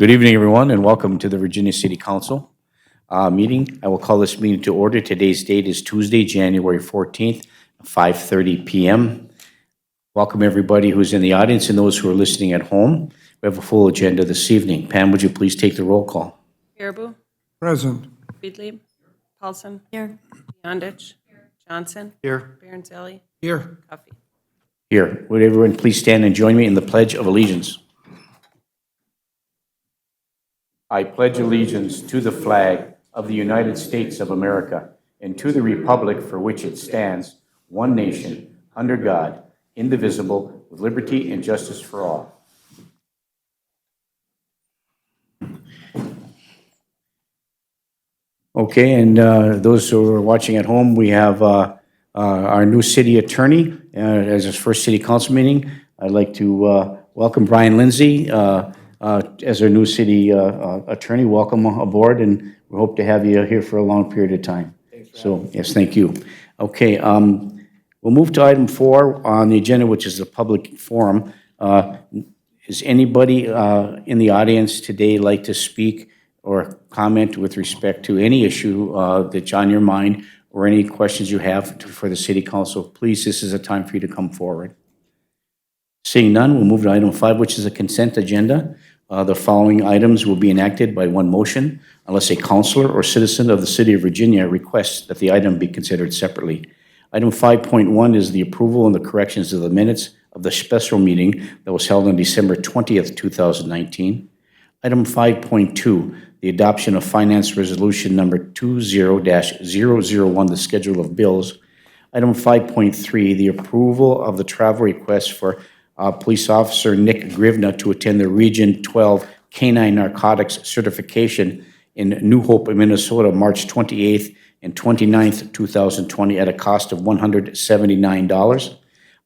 Good evening, everyone, and welcome to the Virginia City Council meeting. I will call this meeting to order. Today's date is Tuesday, January 14th, 5:30 p.m. Welcome, everybody who's in the audience and those who are listening at home. We have a full agenda this evening. Pam, would you please take the roll call? Baraboo, Present. Beedley, Paulson. Here. Beyondich. Johnson. Here. Baranzelli. Here. Coffee. Here. Would everyone please stand and join me in the Pledge of Allegiance? I pledge allegiance to the flag of the United States of America and to the republic for which it stands, one nation, under God, indivisible, with liberty and justice for all. Okay, and those who are watching at home, we have our new city attorney as his first city council meeting. I'd like to welcome Brian Lindsay as our new city attorney. Welcome aboard, and we hope to have you here for a long period of time. So, yes, thank you. Okay, we'll move to item 4 on the agenda, which is the public forum. Is anybody in the audience today like to speak or comment with respect to any issue that's on your mind or any questions you have for the city council? Please, this is a time for you to come forward. Seeing none, we'll move to item 5, which is a consent agenda. The following items will be enacted by one motion unless a councilor or citizen of the city of Virginia requests that the item be considered separately. Item 5.1 is the approval and the corrections of the minutes of the special meeting that was held on December 20th, 2019. Item 5.2, the adoption of Finance Resolution number 20-001, the schedule of bills. Item 5.3, the approval of the travel request for Police Officer Nick Grivna to attend the Region 12 Canine Narcotics Certification in New Hope, Minnesota, March 28th and 29th, 2020, at a cost of $179.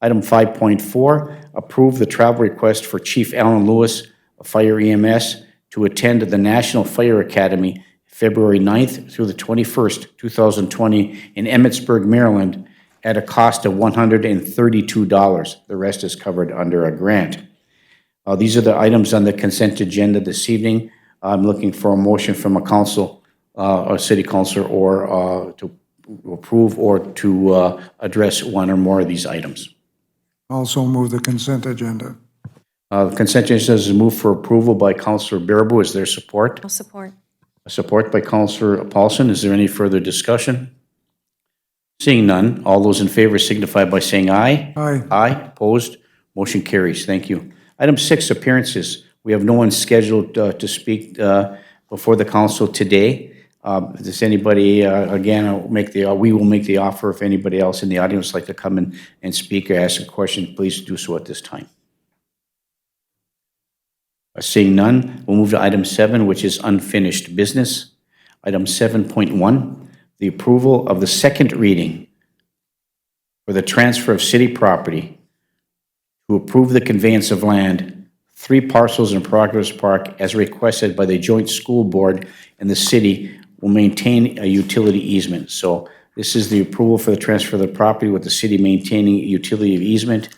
Item 5.4, approve the travel request for Chief Alan Lewis of Fire EMS to attend the National Fire Academy February 9th through the 21st, 2020 in Emmitsburg, Maryland, at a cost of $132. The rest is covered under a grant. These are the items on the consent agenda this evening. I'm looking for a motion from a council, a city councilor, or to approve or to address one or more of these items. Also move the consent agenda. The consent agenda is moved for approval by Councilor Baraboo. Is there support? I'll support. Support by Councilor Paulson. Is there any further discussion? Seeing none, all those in favor signify by saying aye. Aye. Aye. Opposed? Motion carries. Thank you. Item 6, appearances. We have no one scheduled to speak before the council today. Does anybody, again, we will make the offer if anybody else in the audience would like to come in and speak or ask a question, please do so at this time. Seeing none, we'll move to item 7, which is unfinished business. Item 7.1, the approval of the second reading for the transfer of city property to approve the conveyance of land, 3 parcels in Progress Park as requested by the joint school board and the city will maintain a utility easement. So this is the approval for the transfer of the property with the city maintaining a utility easement.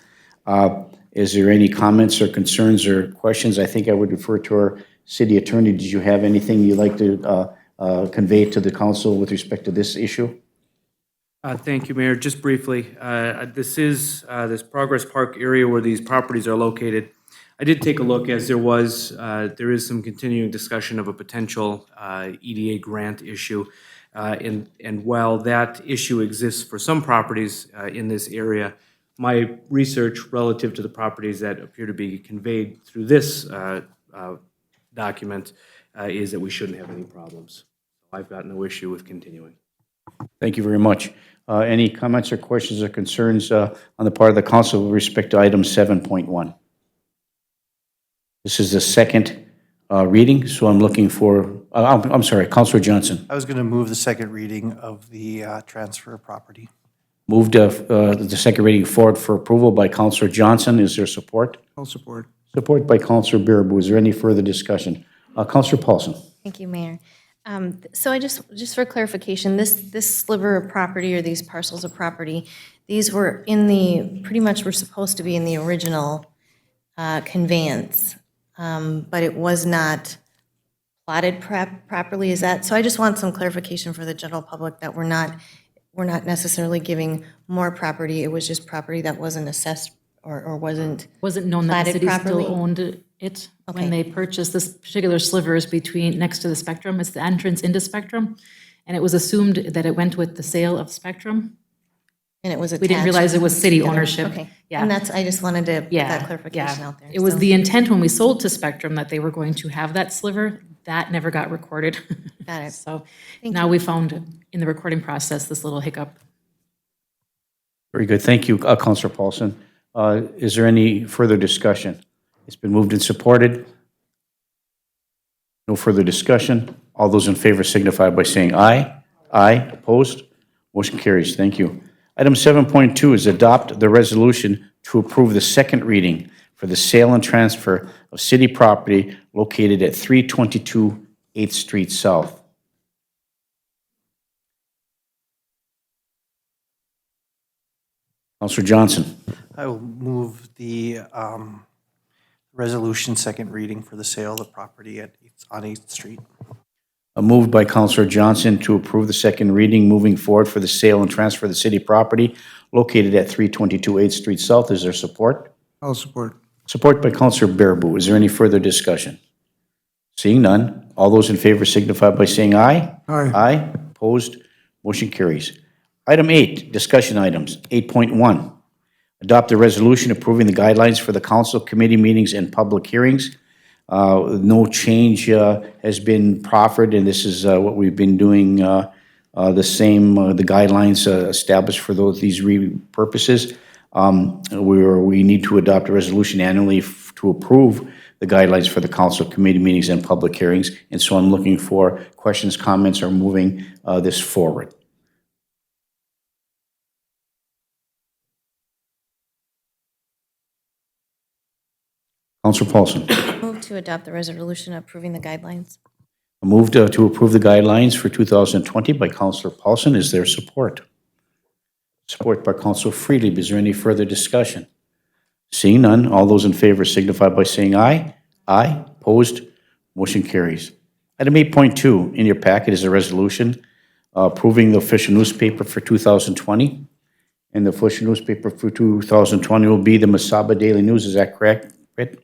Is there any comments or concerns or questions? I think I would refer to our city attorney. Did you have anything you'd like to convey to the council with respect to this issue? Thank you, Mayor. Just briefly, this is this Progress Park area where these properties are located. I did take a look as there is some continuing discussion of a potential EDA grant issue. And while that issue exists for some properties in this area, my research relative to the properties that appear to be conveyed through this document is that we shouldn't have any problems. I've got no issue with continuing. Thank you very much. Any comments or questions or concerns on the part of the council with respect to item 7.1? This is the second reading, so I'm looking for, I'm sorry, Councilor Johnson. I was going to move the second reading of the transfer of property. Moved the second reading forward for approval by Councilor Johnson. Is there support? I'll support. Support by Councilor Baraboo. Is there any further discussion? Councilor Paulson. Thank you, Mayor. So I just for clarification, this sliver of property or these parcels of property, these were pretty much were supposed to be in the original conveyance, but it was not platted properly, is that, so I just want some clarification for the general public that we're not necessarily giving more property, it was just property that wasn't assessed or wasn't, Wasn't known that the platted city properly? still owned it Okay. when they purchased this particular slivers between, next to the Spectrum. It's the entrance into Spectrum. And it was assumed that it went with the sale of Spectrum. and it was attached? We didn't realize it was city together? ownership. Okay, Yeah. and that's, I just wanted to put Yeah. that clarification out there. It was so- the intent when we sold to Spectrum that they were going to have that sliver. That never got recorded. Got it. So now we found in the recording process this little hiccup. Very good. Thank you, Counselor Paulson. Is there any further discussion? It's been moved and supported. No further discussion. All those in favor signify by saying aye. Aye. Opposed? Motion carries. Thank you. Item 7.2 is adopt the resolution to approve the second reading for the sale and transfer of city property located at 322 8th Street South. Counselor Johnson. I will move the resolution second reading for the sale of the property on 8th Street. Moved by Counselor Johnson to approve the second reading moving forward for the sale and transfer of the city property located at 322 8th Street South. Is there support? I'll support. Support by Counselor Bearable. Is there any further discussion? Seeing none, all those in favor signify by saying aye. Aye. Aye. Opposed? Motion carries. Item 8, discussion items. 8.1, adopt a resolution approving the guidelines for the council committee meetings and public hearings. No change has been proffered, and this is what we've been doing, the same, the guidelines established for these purposes. We need to adopt a resolution annually to approve the guidelines for the council committee meetings and public hearings, and so I'm looking for questions, comments, or moving this forward. Counselor Paulson. Move to adopt the resolution approving the guidelines. A move to approve the guidelines for 2020 by Counselor Paulson. Is there support? Support by Counselor Freely. Is there any further discussion? Seeing none, all those in favor signify by saying aye. Aye. Opposed? Motion carries. Item 8.2 in your packet is a resolution approving the official newspaper for 2020. And the official newspaper for 2020 will be the Mesaba Daily News. Is that correct, Britt?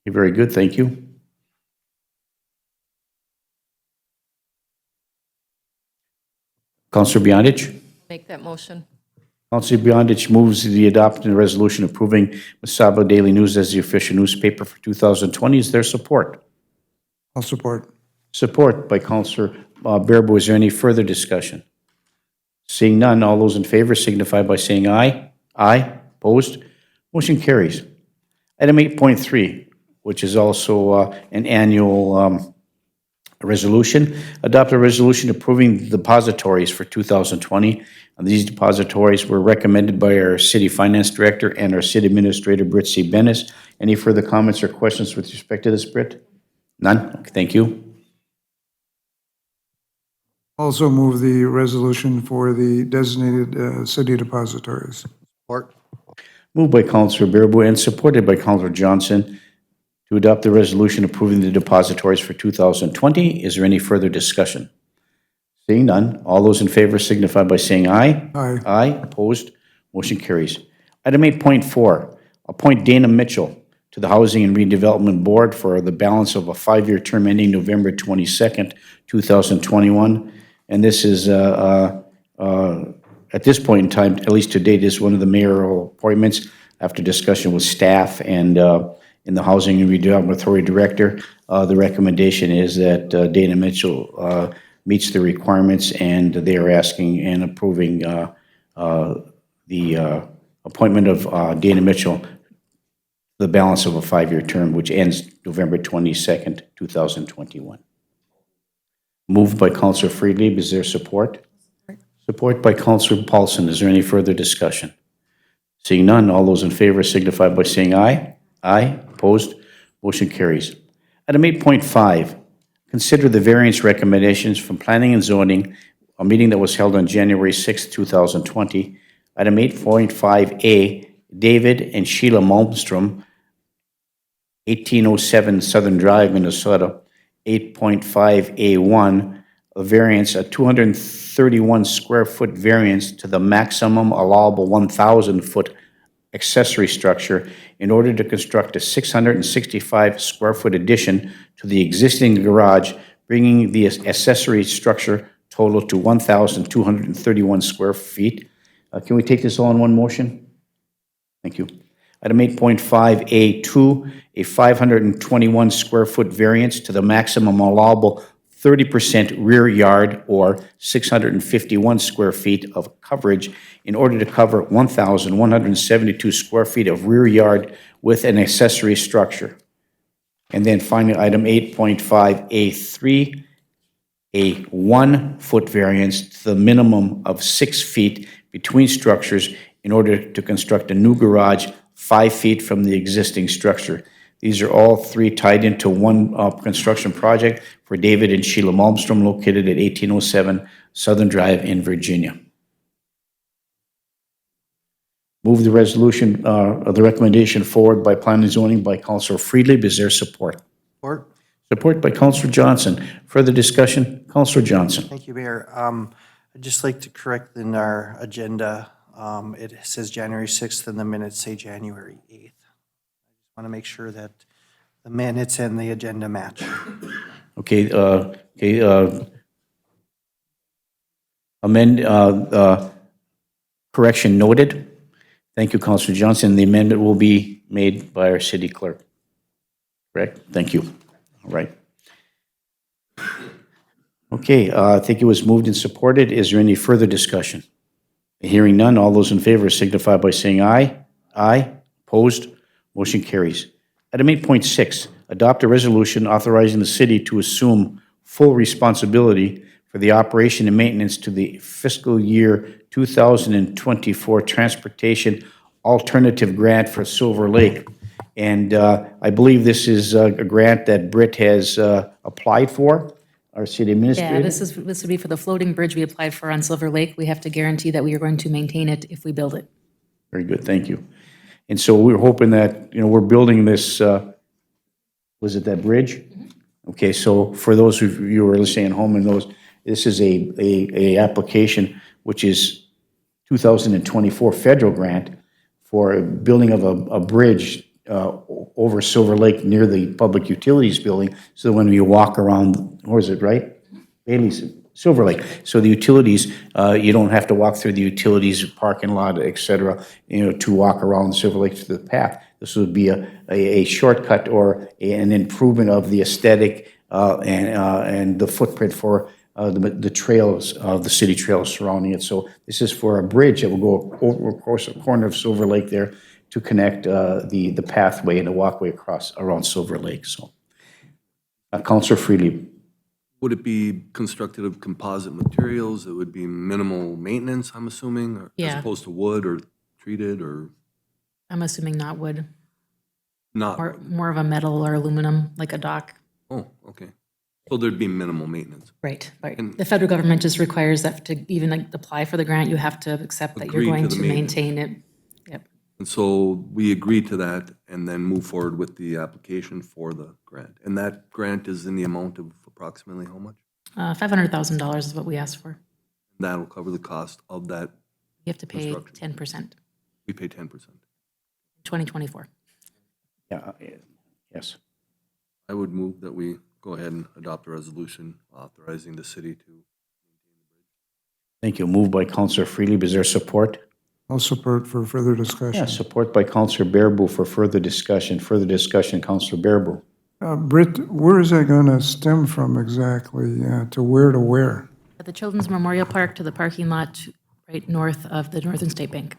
Okay, very good. Thank you. Counselor Beyondich? Make that motion. Counselor Beyondich moves the adopted resolution approving Mesaba Daily News as the official newspaper for 2020. Is there support? I'll support. Support by Counselor Bearable. Is there any further discussion? Seeing none, all those in favor signify by saying aye. Aye. Opposed? Motion carries. Item 8.3, which is also an annual resolution, adopt a resolution approving the depositories for 2020. And these depositories were recommended by our City Finance Director and our City Administrator, Britt C. Bennis. Any further comments or questions with respect to this, Britt? None? Okay, thank you. Also move the resolution for the designated city depositories. Support. Moved by Counselor Bearable and supported by Counselor Johnson to adopt the resolution approving the depositories for 2020. Is there any further discussion? Seeing none, all those in favor signify by saying aye. Aye. Aye. Opposed? Motion carries. Item 8.4, appoint Dana Mitchell to the Housing and Redevelopment Board for the balance of a 5-year term ending November 22nd, 2021. And this is, at this point in time, at least to date, is one of the mayoral appointments after discussion with staff and in the Housing and Redevelopment Authority Director. The recommendation is that Dana Mitchell meets the requirements, and they are asking and approving the appointment of Dana Mitchell, the balance of a 5-year term, which ends November 22nd, 2021. Moved by Counselor Friedlieb. Is there support? Support by Counselor Paulson. Is there any further discussion? Seeing none, all those in favor signify by saying aye. Aye. Opposed? Motion carries. Item 8.5, consider the variance recommendations from Planning and Zoning, a meeting that was held on January 6, 2020. Item 8.5A, David and Sheila Malmstrom, 1807 Southern Drive, Minnesota, 8.5A1, a variance, a 231 square foot variance to the maximum allowable 1,000-foot accessory structure in order to construct a 665 square foot addition to the existing garage, bringing the accessory structure total to 1,231 square feet. Can we take this all in one motion? Thank you. Item 8.5A2, a 521 square foot variance to the maximum allowable 30% rear yard or 651 square feet of coverage in order to cover 1,172 square feet of rear yard with an accessory structure. And then finally, item 8.5A3, a 1-foot variance to the minimum of 6 feet between structures in order to construct a new garage 5 feet from the existing structure. These are all three tied into one construction project for David and Sheila Malmstrom, located at 1807 Southern Drive in Virginia. Move the resolution, of the recommendation forward by Planning and Zoning by Councilor Friedlieb. Is there support? Support. Support by Councilor Johnson. Further discussion? Councilor Johnson. Thank you, Mayor. I'd just like to correct in our agenda, it says January 6th and the minutes say January 8th. I just want to make sure that the minutes and the agenda match. Okay, amend, correction noted. Thank you, Councilor Johnson. The amendment will be made by our city clerk. Correct? Thank you. All right. Okay, I think it was moved and supported. Is there any further discussion? Hearing none, all those in favor signify by saying aye. Aye. Opposed? Motion carries. Item 8.6, adopt a resolution authorizing the city to assume full responsibility for the operation and maintenance to the fiscal year 2024 Transportation Alternative Grant for Silver Lake. And I believe this is a grant that Britt has applied for, our city administrator. Yeah, this would be for the floating bridge we applied for on Silver Lake. We have to guarantee that we are going to maintain it if we build it. Very good, thank you. And so we're hoping that, we're building this, was it that bridge? Okay, so for those of you who are listening at home and those, this is a application which is 2024 federal grant for building of a bridge over Silver Lake near the Public Utilities Building, so when you walk around, where is it, right? Bailey's, Silver Lake. So the utilities, you don't have to walk through the utilities parking lot, et cetera, to walk around Silver Lake to the path. This would be a shortcut or an improvement of the aesthetic and the footprint for the trails, the city trails surrounding it. So this is for a bridge that will go over, of course, the corner of Silver Lake there to connect the pathway and the walkway across around Silver Lake. So, Councilor Friedlieb. Would it be constructed of composite materials? It would be minimal maintenance, I'm assuming, or as Yeah. opposed to wood or treated or I'm assuming not wood, not? or more of a metal or aluminum, like a dock. Oh, okay. So there'd be minimal maintenance. Right, right. The federal government just requires that to even apply for the grant, you have to accept that you're Agree to going the to maintain it. Yep. And so we agreed to that and then move forward with the application for the grant. And that grant is in the amount of approximately how much? $500,000 is what we asked for. That'll cover the cost of that. You have to pay Construction. 10%, We pay 10%. 2024. Yeah, yes. I would move that we go ahead and adopt a resolution authorizing the city to. Thank you. Moved by Councilor Friedlieb. Is there support? I'll support for further Yeah, discussion. support by Councilor Bearable for further discussion. Further discussion, Councilor Bearable. Britt, where is that going to stem from exactly, to where? At the Children's Memorial Park to the parking lot right north of the Northern State Bank.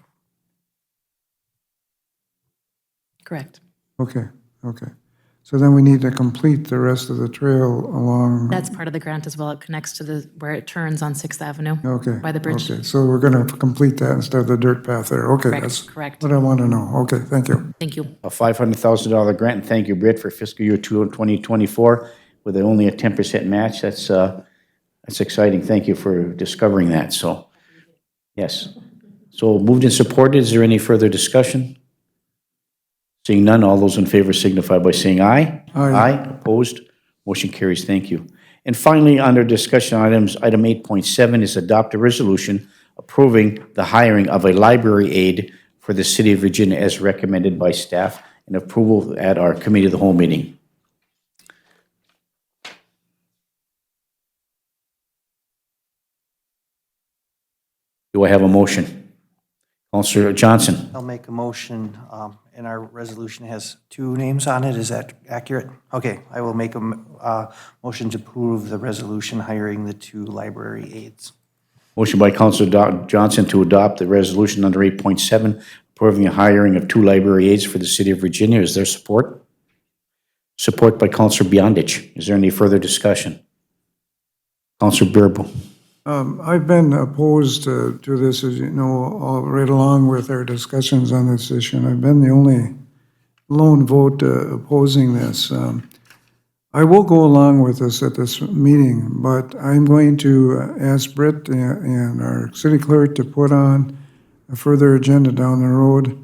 Correct. Okay, okay. So then we need to complete the rest of the trail along, That's part of the grant as well. It connects to where it turns on 6th Avenue. okay. By the bridge. Okay, so we're going to complete that instead of the dirt path there. Okay, that's Correct. what I want to know. Okay, thank you. Thank you. A $500,000 grant, and thank you, Britt, for fiscal year 2024 with only a 10% match. That's exciting. Thank you for discovering that. So, yes. So moved and supported. Is there any further discussion? Seeing none, all those in favor signify by saying aye. Aye. Opposed? Motion carries. Thank you. And finally, under discussion items, item 8.7 is adopt a resolution approving the hiring of a library aide for the City of Virginia as recommended by staff and approval at our Committee of the Whole meeting. Do I have a motion? Counselor Johnson. I'll make a motion, and our resolution has 2 names on it. Is that accurate? Okay, I will make a motion to approve the resolution hiring the 2 library aides. Motion by Counselor Johnson to adopt the resolution under 8.7, approving the hiring of 2 library aides for the City of Virginia. Is there support? Support by Counselor Beyondich. Is there any further discussion? Counselor Bearable. I've been opposed to this, as you know, right along with our discussions on this issue, and I've been the only lone vote opposing this. I will go along with this at this meeting, but I'm going to ask Britt and our city clerk to put on a further agenda down the road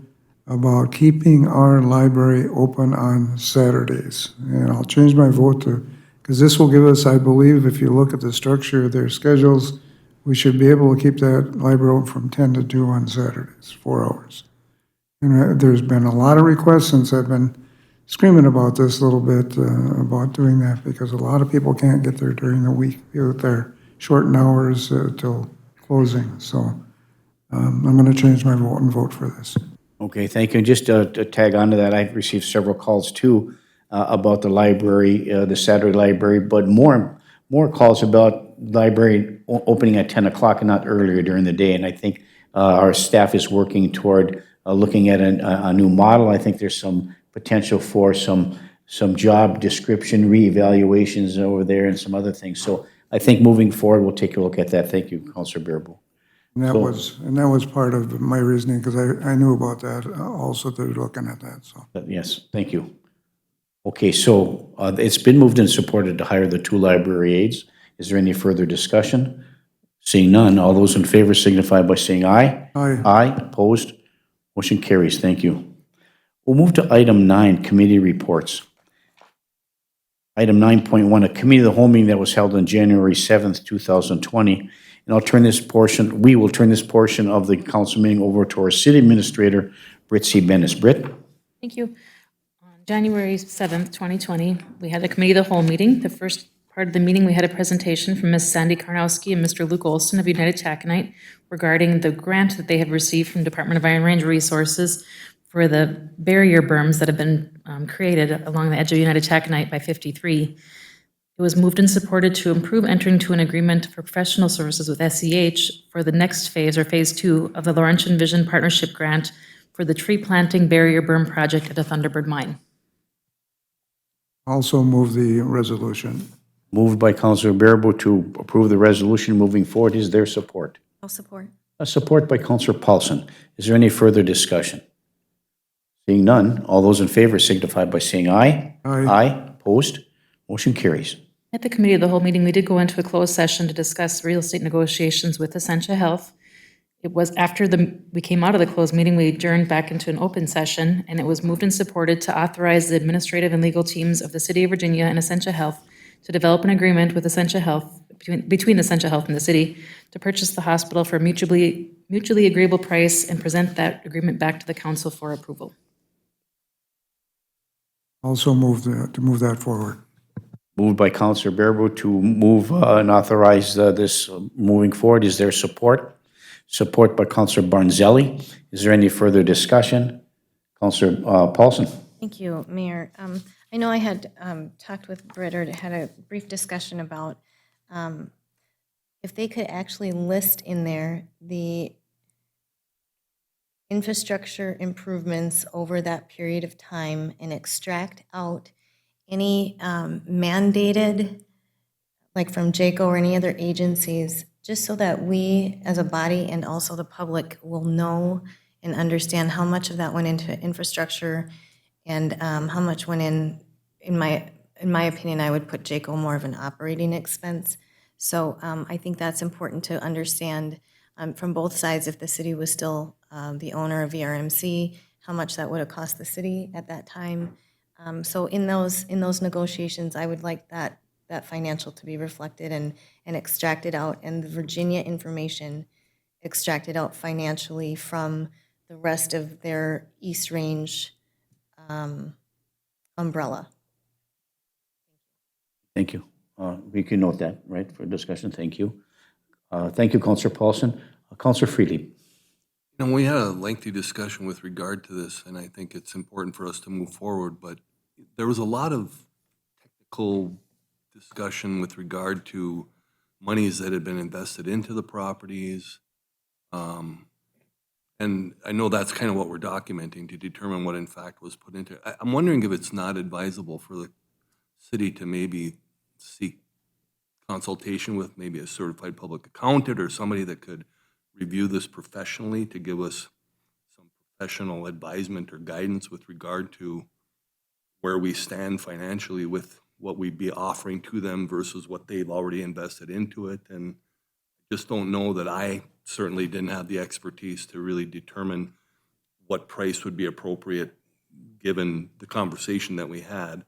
about keeping our library open on Saturdays. And I'll change my vote to, because this will give us, I believe, if you look at the structure of their schedules, we should be able to keep that library open from 10 to 2 on Saturdays, 4 hours. And there's been a lot of requests since I've been screaming about this a little bit, about doing that, because a lot of people can't get there during the week with their shortened hours till closing. So I'm going to change my vote and vote for this. Okay, thank you. And just to tag on to that, I've received several calls too about the library, the Saturday library, but more calls about library opening at 10 o'clock and not earlier during the day. And I think our staff is working toward looking at a new model. I think there's some potential for some job description reevaluations over there and some other things. So I think moving forward, we'll take a look at that. Thank you, Councilor Bearable. And that was part of my reasoning, because I knew about that also, they're looking at that, so. Yes, thank you. Okay, so it's been moved and supported to hire the 2 library aides. Is there any further discussion? Seeing none, all those in favor signify by saying aye. Aye. Aye, opposed? Motion carries. Thank you. We'll move to item 9, committee reports. Item 9.1, a committee of the whole meeting that was held on January 7th, 2020. And we will turn this portion of the council meeting over to our city administrator, Britt C. Bennis. Britt? Thank you. On January 7th, 2020, we had a committee of the whole meeting. The first part of the meeting, we had a presentation from Ms. Sandy Karnowski and Mr. Luke Olson of United Taconite regarding the grant that they have received from Department of Iron Range Resources for the barrier berms that have been created along the edge of United Taconite by 53. It was moved and supported to approve entering into an agreement for professional services with SEH for the next phase, or phase 2, of the Laurentian Vision Partnership Grant for the tree planting barrier berm project at the Thunderbird Mine. Also move the resolution. Moved by Councilor Bearable to approve the resolution moving forward. Is there support? I'll support. Support by Councilor Paulson. Is there any further discussion? Seeing none, all those in favor signify by saying aye. Aye. Aye, opposed? Motion carries. At the committee of the whole meeting, we did go into a closed session to discuss real estate negotiations with Essentia Health. It was after we came out of the closed meeting, we adjourned back into an open session, and it was moved and supported to authorize the administrative and legal teams of the City of Virginia and Essentia Health to develop an agreement with Essentia Health, between Essentia Health and the city, to purchase the hospital for a mutually agreeable price and present that agreement back to the council for approval. Also move to move that forward. Moved by Councilor Bearable to move and authorize this moving forward. Is there support? Support by Councilor Barnzelli. Is there any further discussion? Councilor Paulson. Thank you, Mayor. I know I had talked with Britt, or had a brief discussion about if they could actually list in there the infrastructure improvements over that period of time and extract out any mandated, like from JACO or any other agencies, just so that we as a body and also the public will know and understand how much of that went into infrastructure and how much went in my opinion, I would put JACO more of an operating expense. So I think that's important to understand from both sides. If the city was still the owner of VRMC, how much that would have cost the city at that time, So in those negotiations, I would like that financial to be reflected and extracted out, and the Virginia information extracted out financially from the rest of their East Range umbrella. Thank you. We can note that, right, for discussion. Thank you. Thank you, Counselor Paulson. Counselor Freely. We had a lengthy discussion with regard to this, and I think it's important for us to move forward, but there was a lot of technical discussion with regard to monies that had been invested into the properties. And I know that's kind of what we're documenting to determine what in fact was put into it. I'm wondering if it's not advisable for the city to maybe seek consultation with maybe a certified public accountant or somebody that could review this professionally to give us some professional advisement or guidance with regard to where we stand financially with what we'd be offering to them versus what they've already invested into it. And just don't know that I certainly didn't have the expertise to really determine what price would be appropriate given the conversation that we had.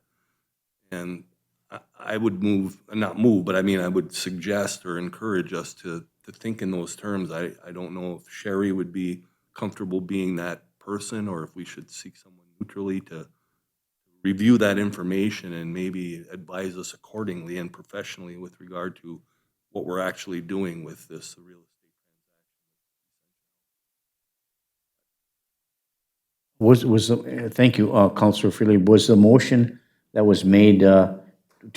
And I would I would suggest or encourage us to think in those terms. I don't know if Sherry would be comfortable being that person or if we should seek someone neutrally to review that information and maybe advise us accordingly and professionally with regard to what we're actually doing with this real estate transaction. Thank you, Counselor Freely. Was the motion that was made to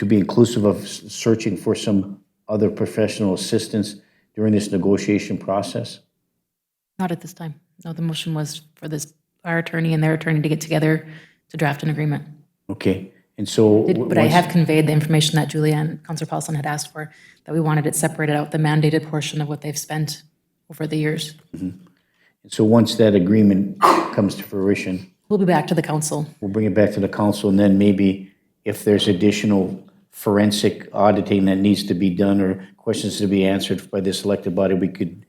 be inclusive of searching for some other professional assistance during this negotiation process? Not at this time. No, the motion was for our attorney and their attorney to get together to draft an agreement. Okay, and so... But I have conveyed the information that Julianne, Councilor Paulson had asked for, that we wanted it separated out, the mandated portion of what they've spent over the years. So once that agreement comes to fruition, We'll be back to the council. we'll bring it back to the council, and then maybe if there's additional forensic auditing that needs to be done or questions to be answered by this elected body, we could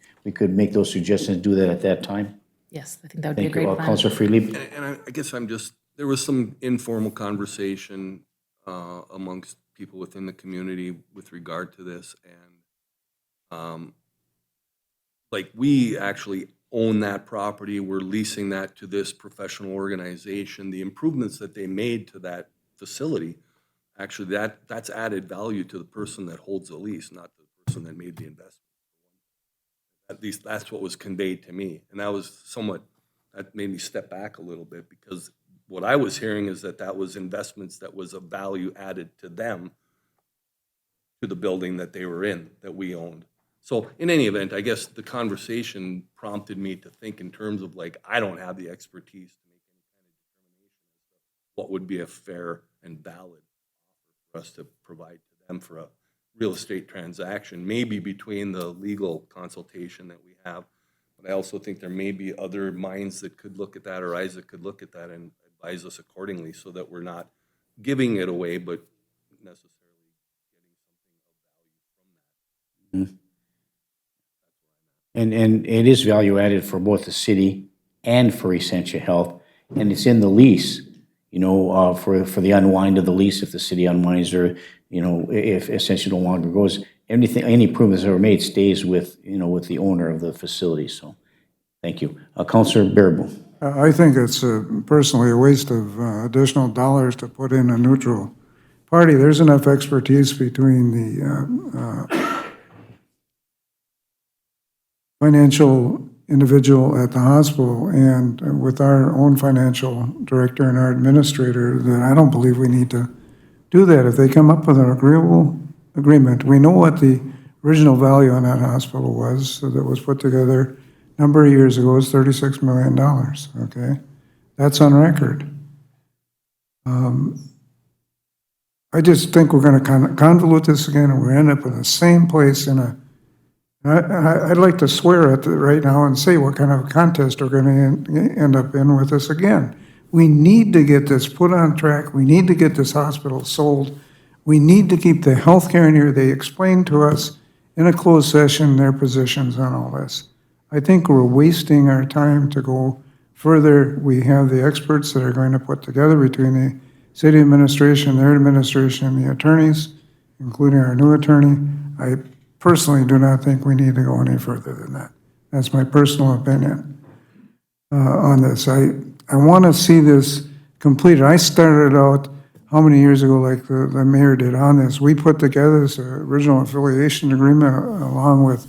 make those suggestions, do that at that time. Yes, I think that would be a Thank you. great plan. Counselor Freely? And I guess there was some informal conversation amongst people within the community with regard to this. And like we actually own that property. We're leasing that to this professional organization. The improvements that they made to that facility, actually that's added value to the person that holds the lease, not the person that made the investment. At least that's what was conveyed to me. And that made me step back a little bit because what I was hearing is that was investments that was of value added to them, to the building that they were in, that we owned. So in any event, I guess the conversation prompted me to think in terms of like, I don't have the expertise to make any kind of determination as to what would be a fair and valid offer for us to provide to them for a real estate transaction, maybe between the legal consultation that we have. But I also think there may be other minds that could look at that or eyes that could look at that and advise us accordingly so that we're not giving it away, but necessarily getting something of value from that. And it is value added for both the city and for Essentia Health, and it's in the lease, for the unwind of the lease if the city unwinds or, if Essentia no longer goes. Any improvements that are made stays with, with the owner of the facility, so thank you. Councilor Baraboo. I think it's personally a waste of additional dollars to put in a neutral party. There's enough expertise between the financial individual at the hospital and with our own financial director and our administrator that I don't believe we need to do that. If they come up with an agreeable agreement, we know what the original value on that hospital was that was put together a number of years ago. It was $36 million, okay? That's on record. I just think we're going to convolute this again and we're end up in the same place I'd like to swear at it right now and say what kind of a contest we're going to end up in with this again. We need to get this put on track. We need to get this hospital sold. We need to keep the healthcare in here. They explained to us in a closed session their positions on all this. I think we're wasting our time to go further. We have the experts that are going to put together between city administration, their administration, and the attorneys, including our new attorney. I personally do not think we need to go any further than that. That's my personal opinion on this. I want to see this completed. I started out, how many years ago, like the mayor did on this? We put together this original affiliation agreement along with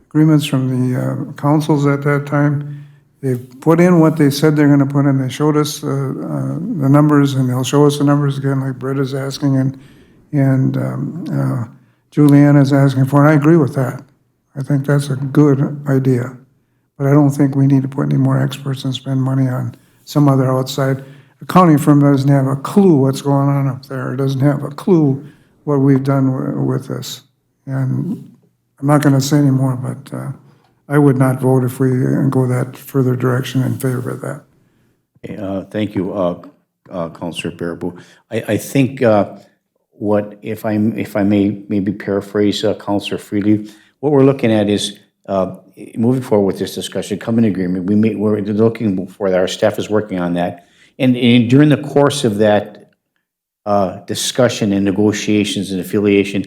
agreements from the councils at that time. They put in what they said they're going to put in. They showed us the numbers, and they'll show us the numbers again, like Brett is asking, and Julianne is asking for, and I agree with that. I think that's a good idea. But I don't think we need to put any more experts and spend money on some other outside. Accounting firm doesn't have a clue what's going on up there. It doesn't have a clue what we've done with this. And I'm not going to say anymore, but I would not vote if we go that further direction in favor of that. Thank you, Councilor Baraboo. I think what, if I may maybe paraphrase Councilor Freely, what we're looking at is moving forward with this discussion, come in agreement. We're looking for that. Our staff is working on that. And during the course of that discussion and negotiations and affiliation,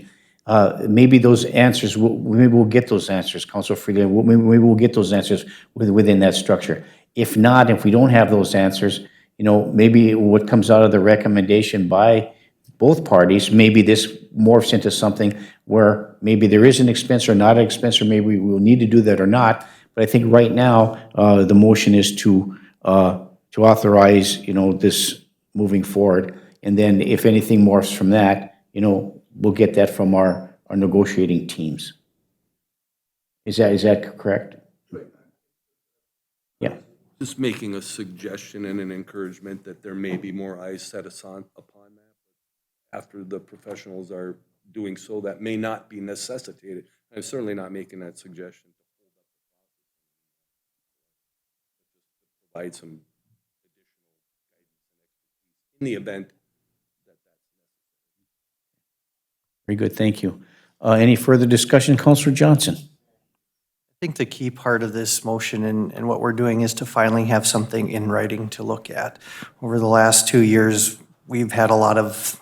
maybe those answers, maybe we'll get those answers, Councilor Freely, maybe we'll get those answers within that structure. If not, if we don't have those answers, maybe what comes out of the recommendation by both parties, maybe this morphs into something where maybe there is an expense or not an expense, or maybe we will need to do that or not. But I think right now, the motion is to authorize, this moving forward. And then if anything morphs from that, we'll get that from our negotiating teams. Is that correct? Yeah. Just making a suggestion and an encouragement that there may be more eyes set upon that. After the professionals are doing so, that may not be necessitated. I'm certainly not making that suggestion to provide some additional guidance and expertise in the event that that's necessary. Very good, thank you. Any further discussion, Councilor Johnson? I think the key part of this motion and what we're doing is to finally have something in writing to look at. Over the last 2 years, we've had a lot of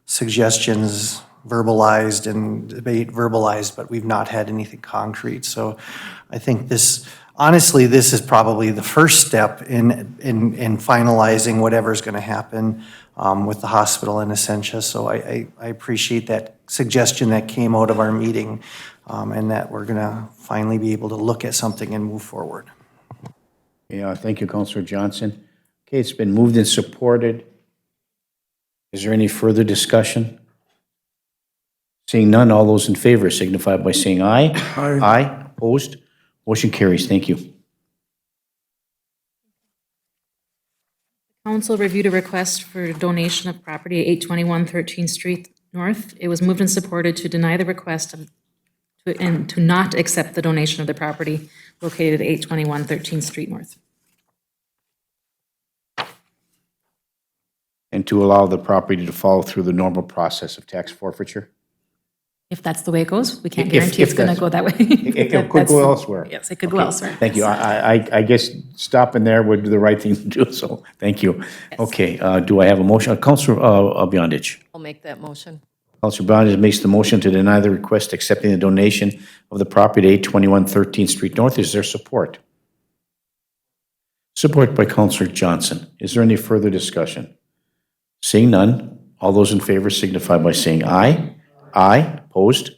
suggestions verbalized and debate verbalized, but we've not had anything concrete. So I think this, honestly, this is probably the first step in finalizing whatever's going to happen with the hospital in Essentia. So I appreciate that suggestion that came out of our meeting, and that we're going to finally be able to look at something and move forward. Yeah, thank you, Councilor Johnson. Okay, it's been moved and supported. Is there any further discussion? Seeing none, all those in favor signify by saying aye. Aye. Aye, opposed? Motion carries. Thank you. Council reviewed a request for donation of property at 821 13th Street North. It was moved and supported to deny the request and to not accept the donation of the property located at 821 13th Street North. And to allow the property to follow through the normal process of tax forfeiture? If that's the way it goes, we can't If- guarantee if it's going to that's- go that way. It could go elsewhere. Yes, it could go elsewhere. Thank you. I guess stopping there would be the right thing to do, so thank you. Okay, do I have a motion? Councilor Beyondich. I'll make that motion. Councilor Beyondich makes the motion to deny the request accepting the donation of the property at 821 13th Street North. Is there support? Support by Councilor Johnson. Is there any further discussion? Seeing none, all those in favor signify by saying aye. Aye, opposed?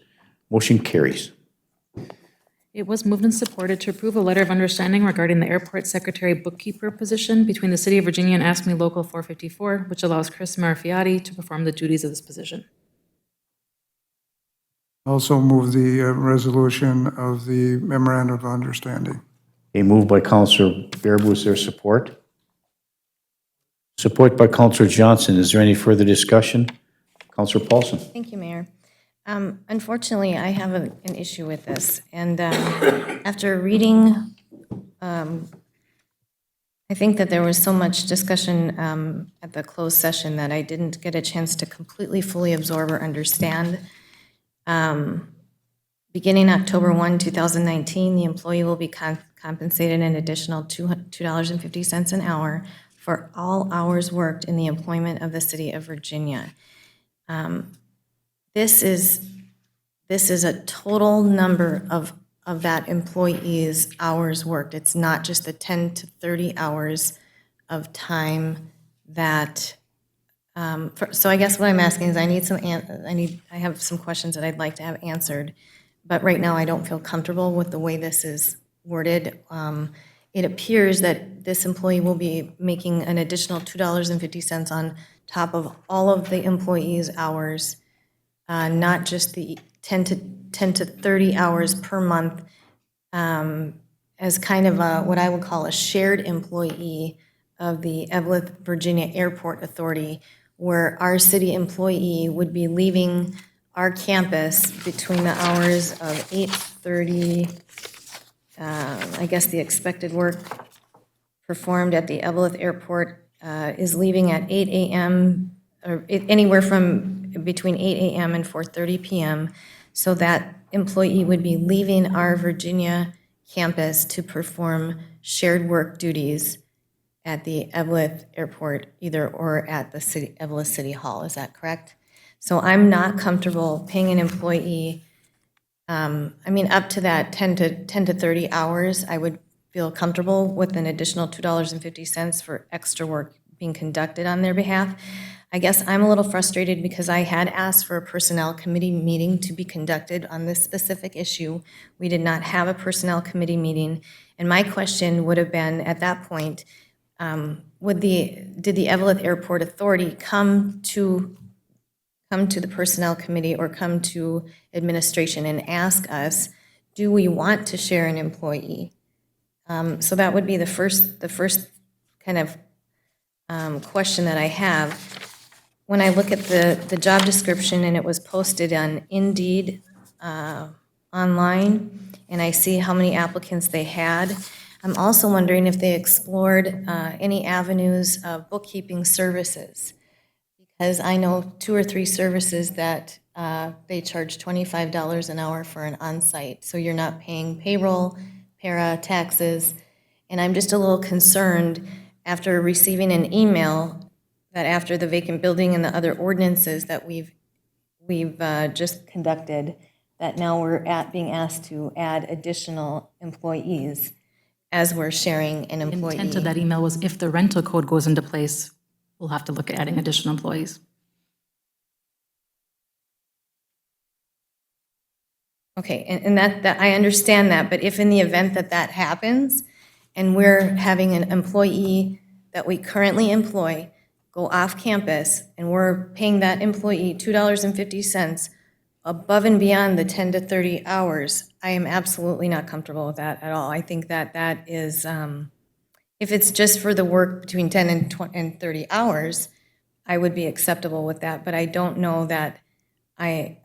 Motion carries. It was moved and supported to approve a letter of understanding regarding the airport secretary bookkeeper position between the City of Virginia and ASME Local 454, which allows Chris Marafiati to perform the duties of this position. Also move the resolution of the memorandum of understanding. A move by Councilor Baraboo. Is there support? Support by Councilor Johnson. Is there any further discussion? Councilor Paulson. Thank you, Mayor. Unfortunately, I have an issue with this, and after reading, I think that there was so much discussion at the closed session that I didn't get a chance to completely, fully absorb or understand. Beginning October 1, 2019, the employee will be compensated an additional $2.50 an hour for all hours worked in the employment of the city of Virginia. This is a total number of that employee's hours worked. It's not just the 10 to 30 hours of time that, so I guess what I'm asking is I have some questions that I'd like to have answered, but right now I don't feel comfortable with the way this is worded. It appears that this employee will be making an additional $2.50 on top of all of the employee's hours, not just the 10 to 30 hours per month, as kind of what I would call a shared employee of the Evelyn, Virginia Airport Authority, where our city employee would be leaving our campus between the hours of 8:30, I guess the expected work performed at the Evelyn Airport is leaving at 8 a.m., or anywhere from between 8 a.m. and 4:30 p.m., so that employee would be leaving our Virginia campus to perform shared work duties at the Evelyn Airport, either or at the Evelyn City Hall. Is that correct? So I'm not comfortable paying an employee, up to that 10 to 30 hours. I would feel comfortable with an additional $2.50 for extra work being conducted on their behalf. I guess I'm a little frustrated because I had asked for a personnel committee meeting to be conducted on this specific issue. We did not have a personnel committee meeting, and my question would have been, at that point, did the Evelyn Airport Authority come to the personnel committee or come to administration and ask us, do we want to share an employee? So that would be the first kind of question that I have. When I look at the job description and it was posted on Indeed online, and I see how many applicants they had, I'm also wondering if they explored any avenues of bookkeeping services. Because I know 2 or 3 services that they charge $25 an hour for an on-site. So you're not paying payroll, para, taxes. And I'm just a little concerned after receiving an email that after the vacant building and the other ordinances that we've just conducted, that now we're being asked to add additional employees as we're sharing an employee. Intent of that email was if the rental code goes into place, we'll have to look at adding additional employees. Okay, and that I understand that, but if in the event that happens, and we're having an employee that we currently employ go off campus, and we're paying that employee $2.50 above and beyond the 10 to 30 hours, I am absolutely not comfortable with that at all. I think that is, if it's just for the work between 10 and 30 hours, I would be acceptable with that, but I don't know that, I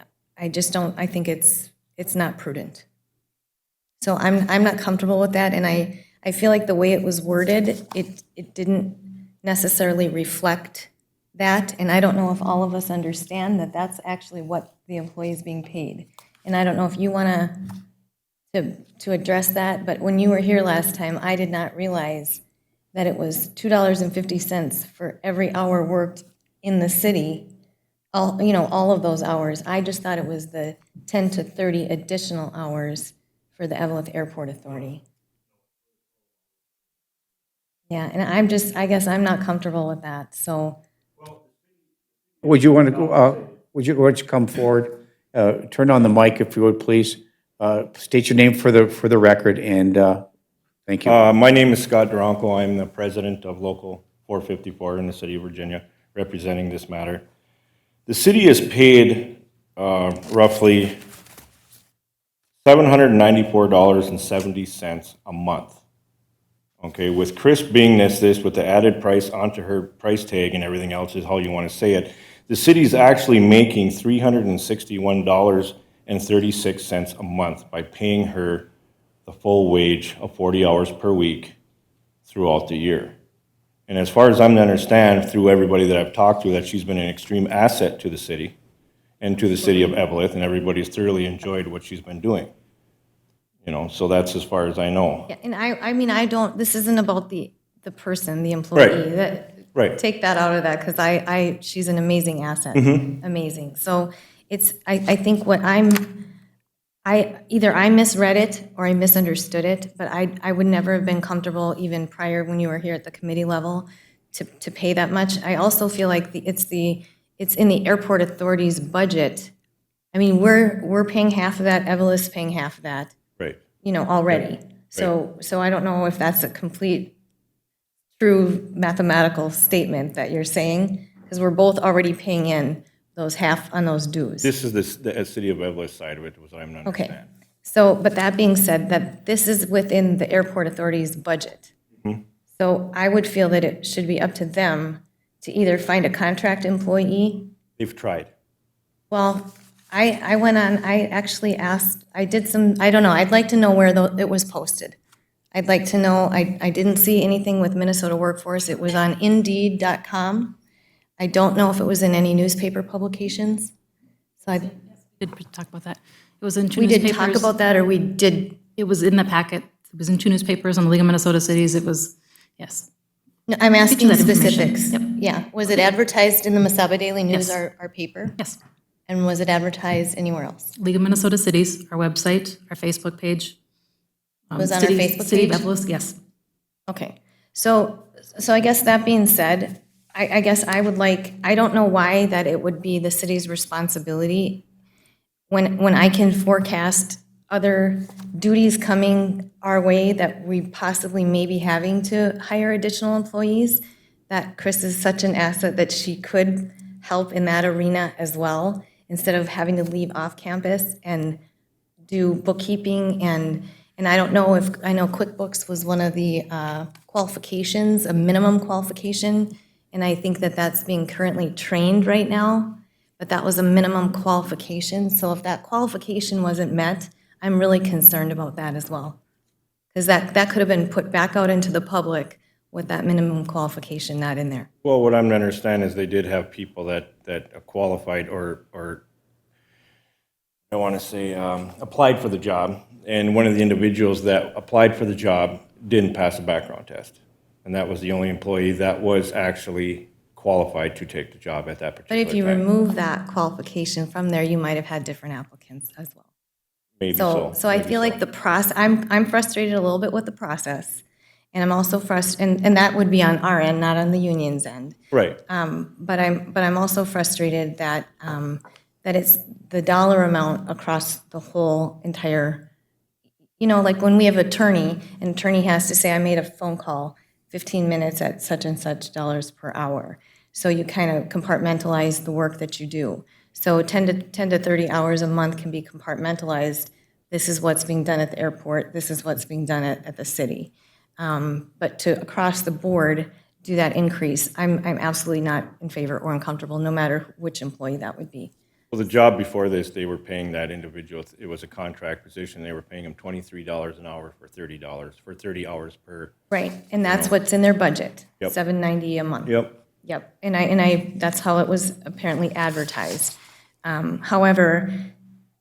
think it's not prudent. So I'm not comfortable with that, and I feel like the way it was worded, it didn't necessarily reflect that, and I don't know if all of us understand that that's actually what the employee is being paid. And I don't know if you want to address that, but when you were here last time, I did not realize that it was $2.50 for every hour worked in the city, all of those hours. I just thought it was the 10 to 30 additional hours for the Evelyn Airport Authority. Yeah, and I guess I'm not comfortable with that, so. Would you want to go, would you come forward? Turn on the mic if you would, please. State your name for the record, and thank you. My name is Scott Duranko. I'm the president of Local 454 in the city of Virginia, representing this matter. The city is paid roughly $794.70 a month. Okay, with Chris being this, with the added price onto her price tag and everything else is how you want to say it, the city's actually making $361.36 a month by paying her the full wage of 40 hours per week throughout the year. And as far as I'm to understand, through everybody that I've talked to, that she's been an extreme asset to the city and to the city of Evelyn, and everybody's thoroughly enjoyed what she's been doing. So that's as far as I know. Yeah, and I don't, this isn't about the the person, the employee. Right. That, Right. take that out of that, because she's an amazing asset. Amazing. So it's, I think what either I misread it or I misunderstood it, but I would never have been comfortable even prior when you were here at the committee level to pay that much. I also feel like it's in the airport authority's budget. I mean, we're paying half of that, Evelyn paying half of that, Right. already. So I don't know if that's a complete, true mathematical statement that you're saying, because we're both already paying in those half on those dues. This is the city of Evelyn side of it, was what I'm Okay. understanding. So, but that being said, that this is within the airport authority's budget. So I would feel that it should be up to them to either find a contract employee. They've tried. Well, I went on, I actually asked, I did some, I don't know, I'd like to know where it was posted. I'd like to know, I didn't see anything with Minnesota Workforce. It was on Indeed.com. I don't know if it was in any newspaper publications. So We did talk about that. It was in two we newspapers. did talk about that, or we did, It was in the packet. It was in 2 newspapers on the League of Minnesota Cities. It was, yes. no, I'm asking that information. specifics. Yep. Yeah, was it advertised in the Mesaba Daily News, Yes. our paper? Yes. And was it advertised anywhere else? League of Minnesota Cities, our website, our Facebook page. Was on our Facebook City of page? Evelyn, yes. Okay, so I guess that being said, I guess I would like, I don't know why that it would be the city's responsibility when I can forecast other duties coming our way that we possibly may be having to hire additional employees, that Chris is such an asset that she could help in that arena as well, instead of having to leave off campus and do bookkeeping and I don't know if, I know QuickBooks was one of the qualifications, a minimum qualification, and I think that that's being currently trained right now, but that was a minimum qualification. So if that qualification wasn't met, I'm really concerned about that as well. Because that could have been put back out into the public with that minimum qualification not in there. Well, what I'm understanding is they did have people that qualified or I want to say, applied for the job, and one of the individuals that applied for the job didn't pass a background test. And that was the only employee that was actually qualified to take the job at that But particular time. if you remove that qualification from there, you might have had different applicants as well. Maybe So I maybe feel like the process, I'm frustrated a little bit with the process, and I'm also frustrated, and that would be on our end, not on the union's end. Right. But I'm also frustrated that, that it's the dollar amount across the whole entire, like when we have an attorney has to say, I made a phone call 15 minutes at such and such dollars per hour. So you kind of compartmentalize the work that you do. So 10 to 30 hours a month can be compartmentalized. This is what's being done at the airport, this is what's being done at the city. But to, across the board, do that increase, I'm absolutely not in favor or uncomfortable, no matter which employee that would be. Well, the job before this, they were paying that individual, it was a contract position, they were paying him $23 an hour for $30, for 30 hours per. Right, and that's what's in their budget, Yep. $790 a month. Yep. Yep, and I, that's how it was apparently advertised. However,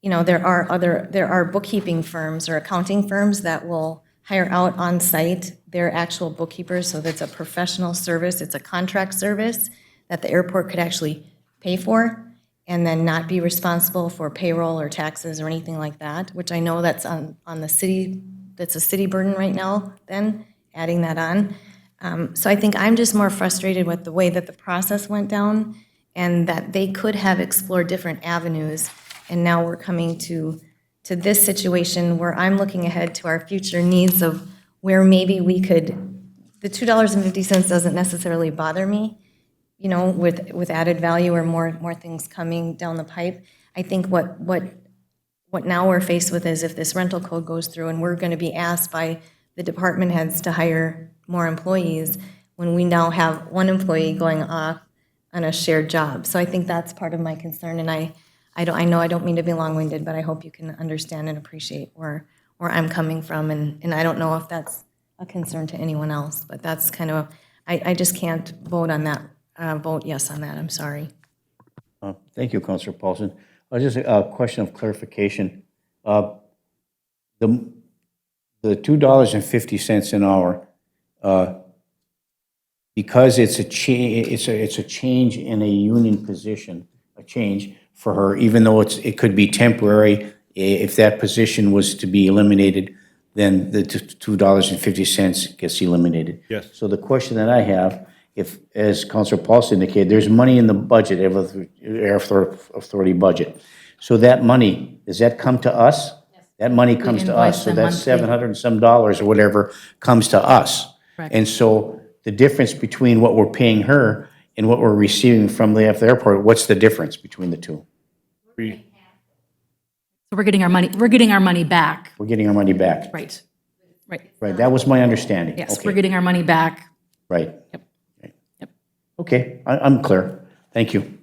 there are bookkeeping firms or accounting firms that will hire out on-site their actual bookkeepers, so that's a professional service, it's a contract service that the airport could actually pay for, and then not be responsible for payroll or taxes or anything like that, which I know that's on the city, that's a city burden right now, then, adding that on. So I think I'm just more frustrated with the way that the process went down, and that they could have explored different avenues, and now we're coming to this situation where I'm looking ahead to our future needs of where maybe we could, the $2.50 doesn't necessarily bother me, with added value or more things coming down the pipe. I think what now we're faced with is if this rental code goes through and we're going to be asked by the department heads to hire more employees when we now have one employee going off on a shared job. So I think that's part of my concern, and I know I don't mean to be long-winded, but I hope you can understand and appreciate where I'm coming from, and I don't know if that's a concern to anyone else, but that's kind of, I just can't vote on that, vote yes on that, I'm sorry. Thank you, Councilor Paulson. Just a question of clarification. The $2.50 an hour, because it's a change in a union position, a change for her, even though it could be temporary. If that position was to be eliminated, then the $2.50 gets eliminated. Yes. So the question that I have, if, as Councilor Paulson indicated, there's money in the budget, Air Authority budget. So that money, does that come to us? That money comes to invoice us, so them that's monthly. $700 and some or whatever comes to us. Correct. And so the difference between what we're paying her and what we're receiving from the airport, what's the difference between the two? So we're getting our money back. We're getting our money back. Right. Right. Right, that was my understanding. Yes, Okay, we're getting our money back. right. Yep. Yep. Okay, I'm clear. Thank you.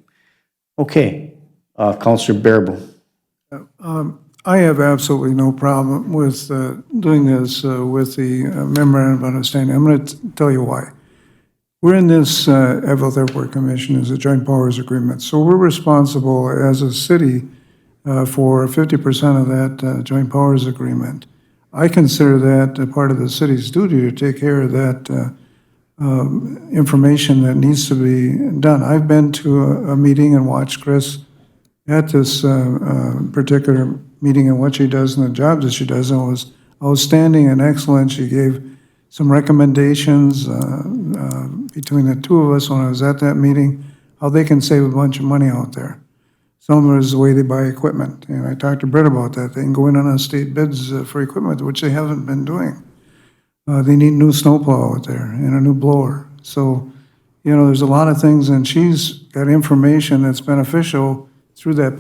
Okay, Counselor Bearable. I have absolutely no problem with doing this with the memorandum of understanding. I'm going to tell you why. We're in this Evlith Airport Commission as a joint powers agreement, so we're responsible as a city for 50% of that joint powers agreement. I consider that a part of the city's duty to take care of that information that needs to be done. I've been to a meeting and watched Chris at this particular meeting and what she does and the jobs that she does, and it was outstanding and excellent. She gave some recommendations between the two of us when I was at that meeting, how they can save a bunch of money out there. Some of it is the way they buy equipment, and I talked to Britt about that. They can go in on state bids for equipment, which they haven't been doing. They need a new snowplow out there and a new blower. So, you know, there's a lot of things, and she's got information that's beneficial through that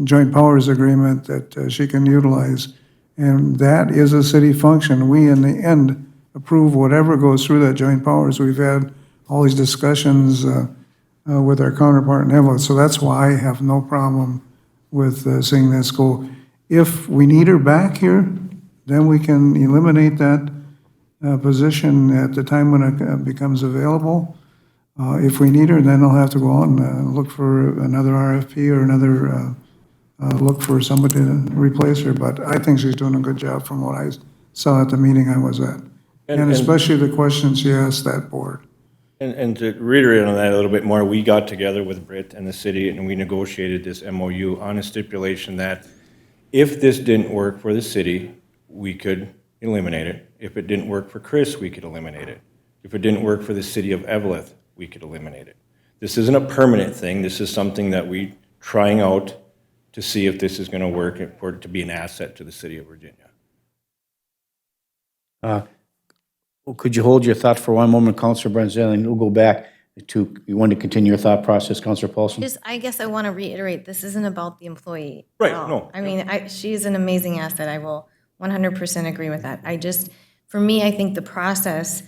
joint powers agreement that she can utilize. And that is a city function. We, in the end, approve whatever goes through that joint powers. We've had all these discussions with our counterpart in Evlith, so that's why I have no problem with seeing this go. If we need her back here, then we can eliminate that position at the time when it becomes available. If we need her, then I'll have to go out and look for another RFP or another, look for somebody to replace her. But I think she's doing a good job from what I saw at the meeting I was at. And especially the questions she asked that board. And to reiterate on that a little bit more, we got together with Britt and the city and we negotiated this MOU on a stipulation that if this didn't work for the city, we could eliminate it. If it didn't work for Chris, we could eliminate it. If it didn't work for the city of Evlith, we could eliminate it. This isn't a permanent thing. This is something that we trying out to see if this is going to work for it to be an asset to the city of Virginia. Could you hold your thought for one moment, Counselor Brenzel, and we'll go back to, you want to continue your thought process, Counselor Paulson? I guess I want to reiterate, this isn't about the employee. Right, at all. no. I mean, she's an amazing asset. I will 100% agree with that. For me, I think the process,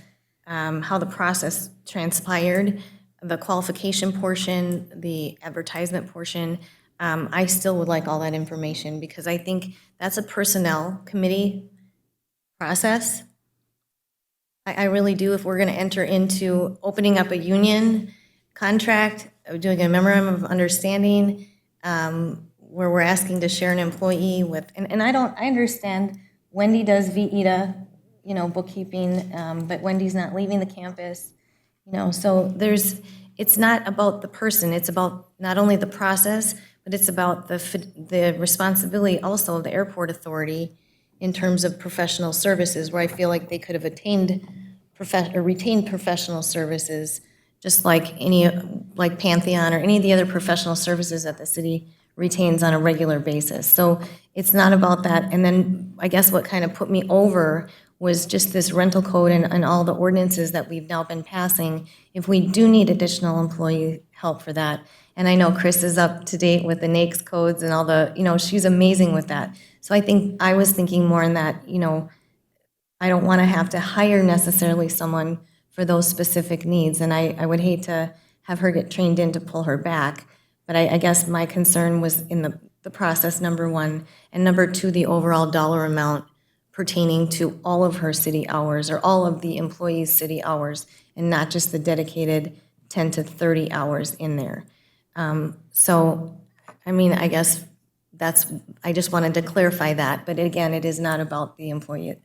how the process transpired, the qualification portion, the advertisement portion, I still would like all that information because I think that's a personnel committee process. I really do. If we're going to enter into opening up a union contract, doing a memorandum of understanding, where we're asking to share an employee with, and I understand Wendy does VETA, you know, bookkeeping, but Wendy's not leaving the campus, you know, so it's not about the person, it's about not only the process, but it's about the responsibility also of the airport authority in terms of professional services, where I feel like they could have retained professional services, just like like Pantheon or any of the other professional services that the city retains on a regular basis. So it's not about that. And then I guess what kind of put me over was just this rental code and all the ordinances that we've now been passing, if we do need additional employee help for that. And I know Chris is up to date with the NAICS codes and all the, you know, she's amazing with that. So I was thinking more in that, you know, I don't want to have to hire necessarily someone for those specific needs. And I would hate to have her get trained in to pull her back. But I guess my concern was in the process, number one, and number two, the overall dollar amount pertaining to all of her city hours or all of the employees' city hours and not just the dedicated 10 to 30 hours in there. So, I mean, I guess I just wanted to clarify that. But again, it is not about the employee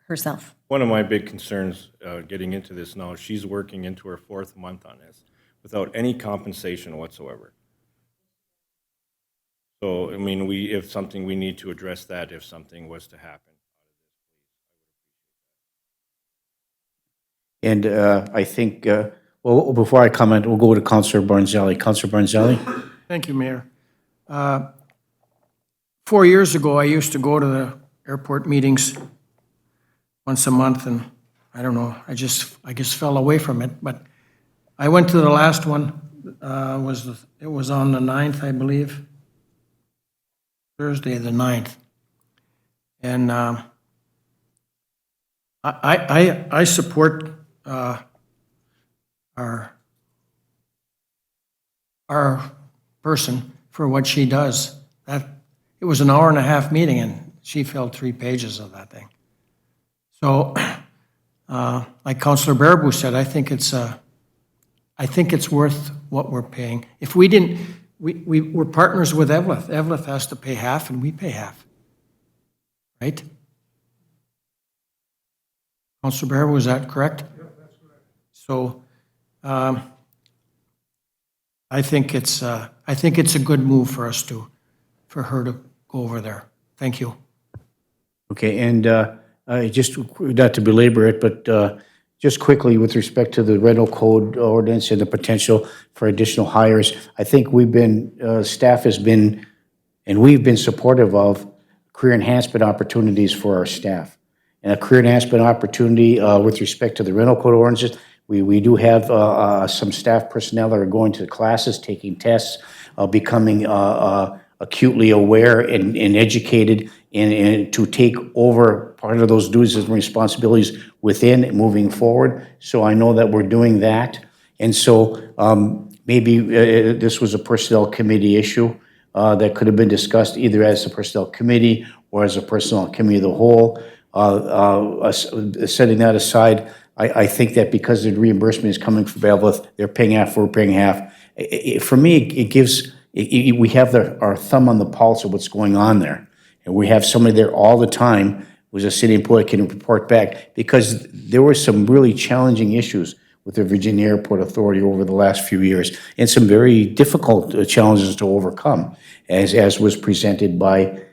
herself. one of my big concerns getting into this now, is she's working into her 4th month on this without any compensation whatsoever. So, I mean, if something, we need to address that if something was to happen. And I think, well, before I comment, we'll go to Councillor Barnzelli. Councillor Barnzelli? Thank you, Mayor. 4 years ago, I used to go to the airport meetings once a month, and I don't know, I just fell away from it. But I went to the last one, it was on the 9th, I believe, Thursday, the 9th. And I support our person for what she does. It was an hour-and-a-half meeting, and she filled 3 pages of that thing. So, like Councillor Baraboo said, I think it's worth what we're paying. If we didn't, we're partners with Evelyn. Evelyn has to pay half, and we pay half, right? Councillor Baraboo, is that correct? Yeah, that's correct. So, I think it's a good move for for her to go over there. Thank you. Okay, and just not to belabor it, but just quickly with respect to the rental code ordinance and the potential for additional hires, I think staff has been, and we've been supportive of career enhancement opportunities for our staff. And a career enhancement opportunity with respect to the rental code ordinances, we do have some staff personnel that are going to classes, taking tests, becoming acutely aware and educated and to take over part of those duties and responsibilities within moving forward. So I know that we're doing that. And so maybe this was a personnel committee issue that could have been discussed either as a personnel committee or as a personnel committee of the whole. Setting that aside, I think that because the reimbursement is coming from Evelyn, they're paying half, we're paying half. For me, it gives, we have our thumb on the pulse of what's going on there. And we have somebody there all the time who's a city employee can report back, because there were some really challenging issues with the Virginia Airport Authority over the last few years, and some very difficult challenges to overcome, as was presented by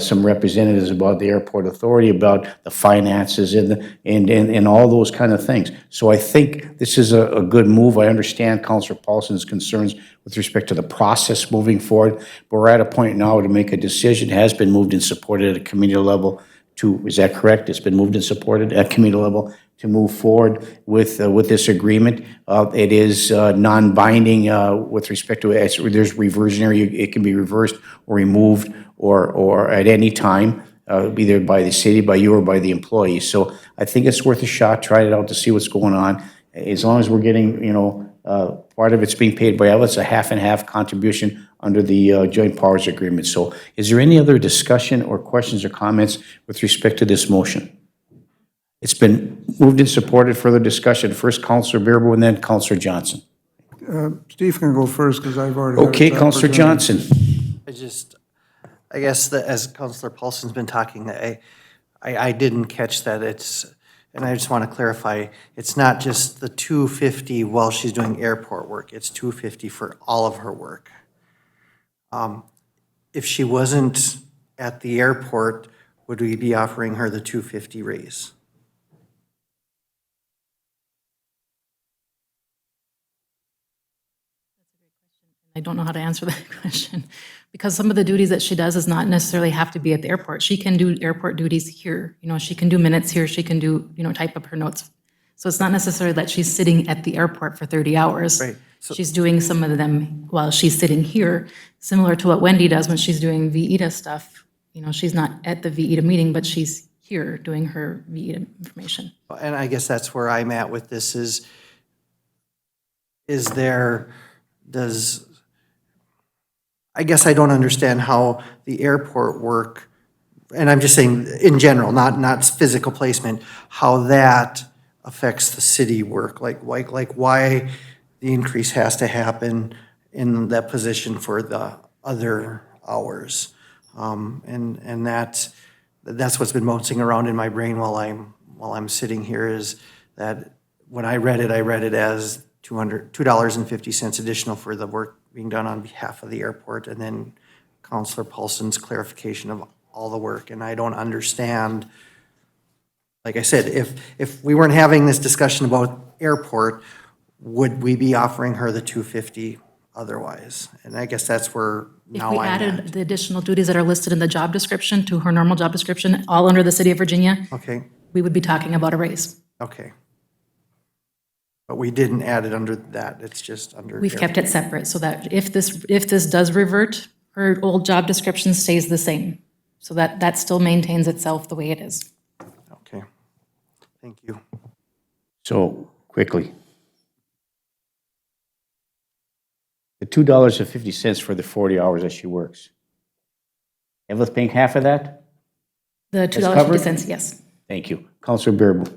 some representatives about the airport authority, about the finances and all those kind of things. So I think this is a good move. I understand Councillor Paulson's concerns with respect to the process moving forward, but we're at a point now to make a decision. It has been moved and supported at a committee level is that correct? It's been moved and supported at committee level to move forward with this agreement. It is non-binding with respect to it. There's reversionary. It can be reversed or removed or at any time, either by the city, by you, or by the employees. So I think it's worth a shot. Try it out to see what's going on. As long as we're getting, part of it's being paid by Evelyn, it's a half and half contribution under the joint powers agreement. So is there any other discussion or questions or comments with respect to this motion? It's been moved and supported. Further discussion. First, Councillor Baraboo, and then Councillor Johnson. Steve can go first because I've already. Okay, Councillor Johnson. I guess that as Councillor Paulson's been talking, I didn't catch that and I just want to clarify, it's not just the $250 while she's doing airport work, it's $250 for all of her work. If she wasn't at the airport, would we be offering her the $250 raise? I don't know how to answer that question, because some of the duties that she does does not necessarily have to be at the airport. She can do airport duties here. She can do minutes here. She can do, type up her notes. So it's not necessarily that she's sitting at the airport for 30 hours. Right. She's doing some of them while she's sitting here, similar to what Wendy does when she's doing VEDA stuff. She's not at the VEDA meeting, but she's here doing her VEDA information. And I guess that's where I'm at with this I guess I don't understand how the airport work, and I'm just saying in general, not physical placement, how that affects the city work, like why the increase has to happen in that position for the other hours. And that's what's been bouncing around in my brain while while I'm sitting here is that when I read it as $2.50 additional for the work being done on behalf of the airport, and then Counselor Paulson's clarification of all the work. And I don't understand, like I said, if we weren't having this discussion about airport, would we be offering her the $250 otherwise? And I guess that's where If now we I'm added at. the additional duties that are listed in the job description to her normal job description, all under the city of Virginia, Okay, we would be talking about a raise. okay. But we didn't add it under that, it's just under. We've kept it separate so that if this does revert, her old job description stays the same. So that still maintains itself the way it is. Okay, thank you. So, quickly. The $2.50 for the 40 hours that she works. Evelyn paying half of that? The covered? $2.50, yes. Thank you. Counselor Bearable.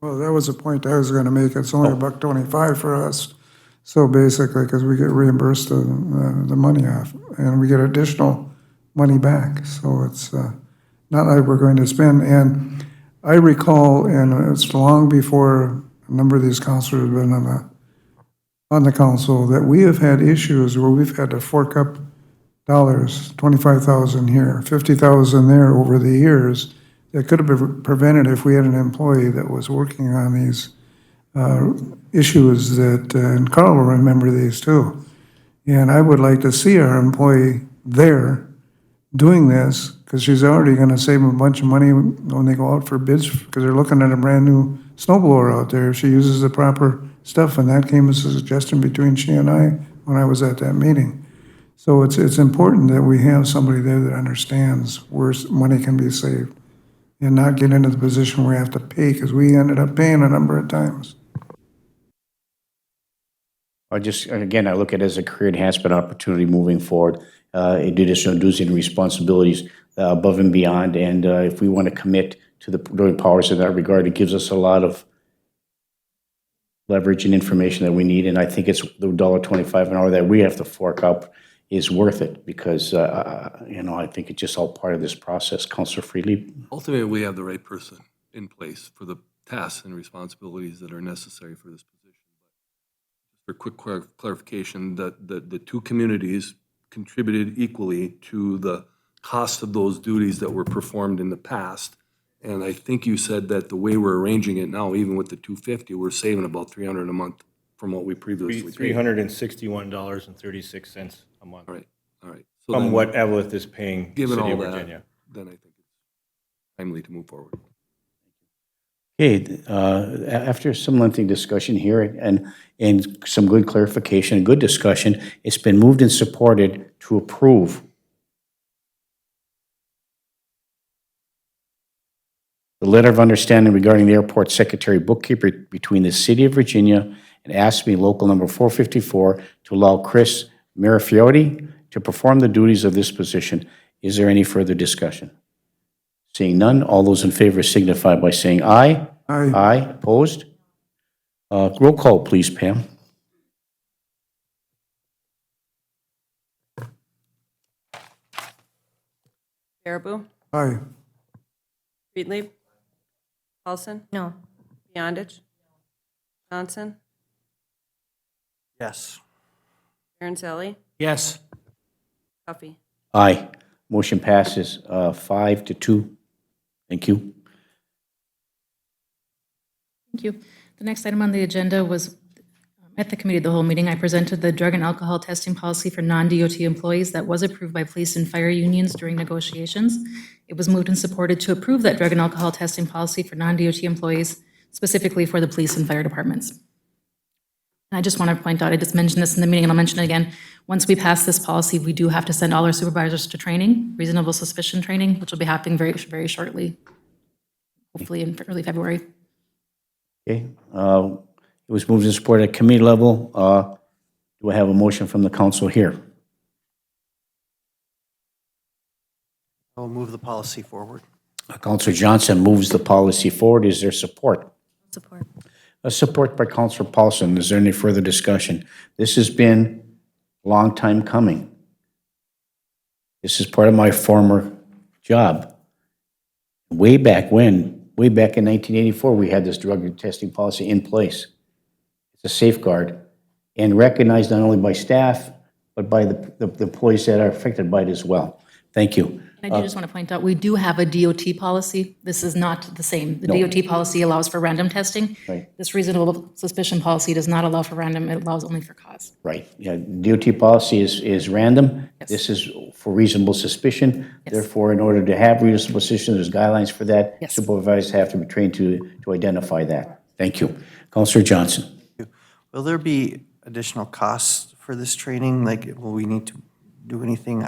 Well, that was the point I was gonna make. It's only $1.25 for us. So basically, because we get reimbursed the money off, and we get additional money back. So it's not like we're going to spend. And I recall, and it's long before a number of these counselors have been on the council, that we have had issues where we've had to fork up dollars, 25,000 here, 50,000 there over the years. That could have been prevented if we had an employee that was working on these issues that, and Carl will remember these too. And I would like to see our employee there doing this, because she's already gonna save them a bunch of money when they go out for bids, because they're looking at a brand-new snowblower out there if she uses the proper stuff, and that came as a suggestion between she and I when I was at that meeting. So it's important that we have somebody there that understands where money can be saved, and not get into the position where we have to pay, because we ended up paying a number of times. I look at it as a career enhancement opportunity moving forward, additional duties and responsibilities above and beyond. And if we want to commit to the doing powers in that regard, it gives us a lot of leverage and information that we need. And I think it's the $1.25 an hour that we have to fork up is worth it, because, I think it's just all part of this process. Councilor Freely? Ultimately, we have the right person in place for the tasks and responsibilities that are necessary for this position. For quick clarification, the two communities contributed equally to the cost of those duties that were performed in the past. And I think you said that the way we're arranging it now, even with the $250, we're saving about $300 a month from what we previously paid. $361.36 a month. All right. So From then, what Evelyn is paying the given city all of Virginia. that, then I think it's timely to move forward. Okay, after some lengthy discussion here and some good clarification, good discussion, it's been moved and supported to approve the letter of understanding regarding the airport secretary bookkeeper between the City of Virginia and ASME Local Number 454 to allow Chris Marifiotti to perform the duties of this position. Is there any further discussion? Seeing none, all those in favor signify by saying aye. Aye. Aye, opposed? Roll call, please, Pam. Baraboo, Aye. Friedlieb, Paulson, No. Beyondich, Johnson, Yes. Aaron's-Ellie, Yes. Duffy. Aye. Motion passes 5-2. Thank you. Thank you. The next item on the agenda was, at the committee of the whole meeting, I presented the drug and alcohol testing policy for non-DOT employees that was approved by police and fire unions during negotiations. It was moved and supported to approve that drug and alcohol testing policy for non-DOT employees, specifically for the police and fire departments. And I just want to point out, I just mentioned this in the meeting, and I'll mention it again. Once we pass this policy, we do have to send all our supervisors to training, reasonable suspicion training, which will be happening very, very shortly, hopefully in early February. Okay. It was moved and supported at committee level. Do I have a motion from the council here? I'll move the policy forward. Councilor Johnson moves the policy forward. Is there support? Support. A support by Councilor Paulson. Is there any further discussion? This has been a long time coming. This is part of my former job. Way back when way back in 1984, we had this drug testing policy in place. It's a safeguard and recognized not only by staff, but by the employees that are affected by it as well. Thank you. I do just want to point out, we do have a DOT policy. This is not the same. The DOT policy allows for random testing. Right. This reasonable suspicion policy does not allow for random, it allows only for cause. Right, yeah, DOT policy is random. This is for reasonable suspicion. Therefore, in order to have reasonable suspicion, there's guidelines for that. Yes. Supervisors have to be trained to identify that. Thank you. Counselor Johnson. Will there be additional costs for this training? Like, will we need to do anything?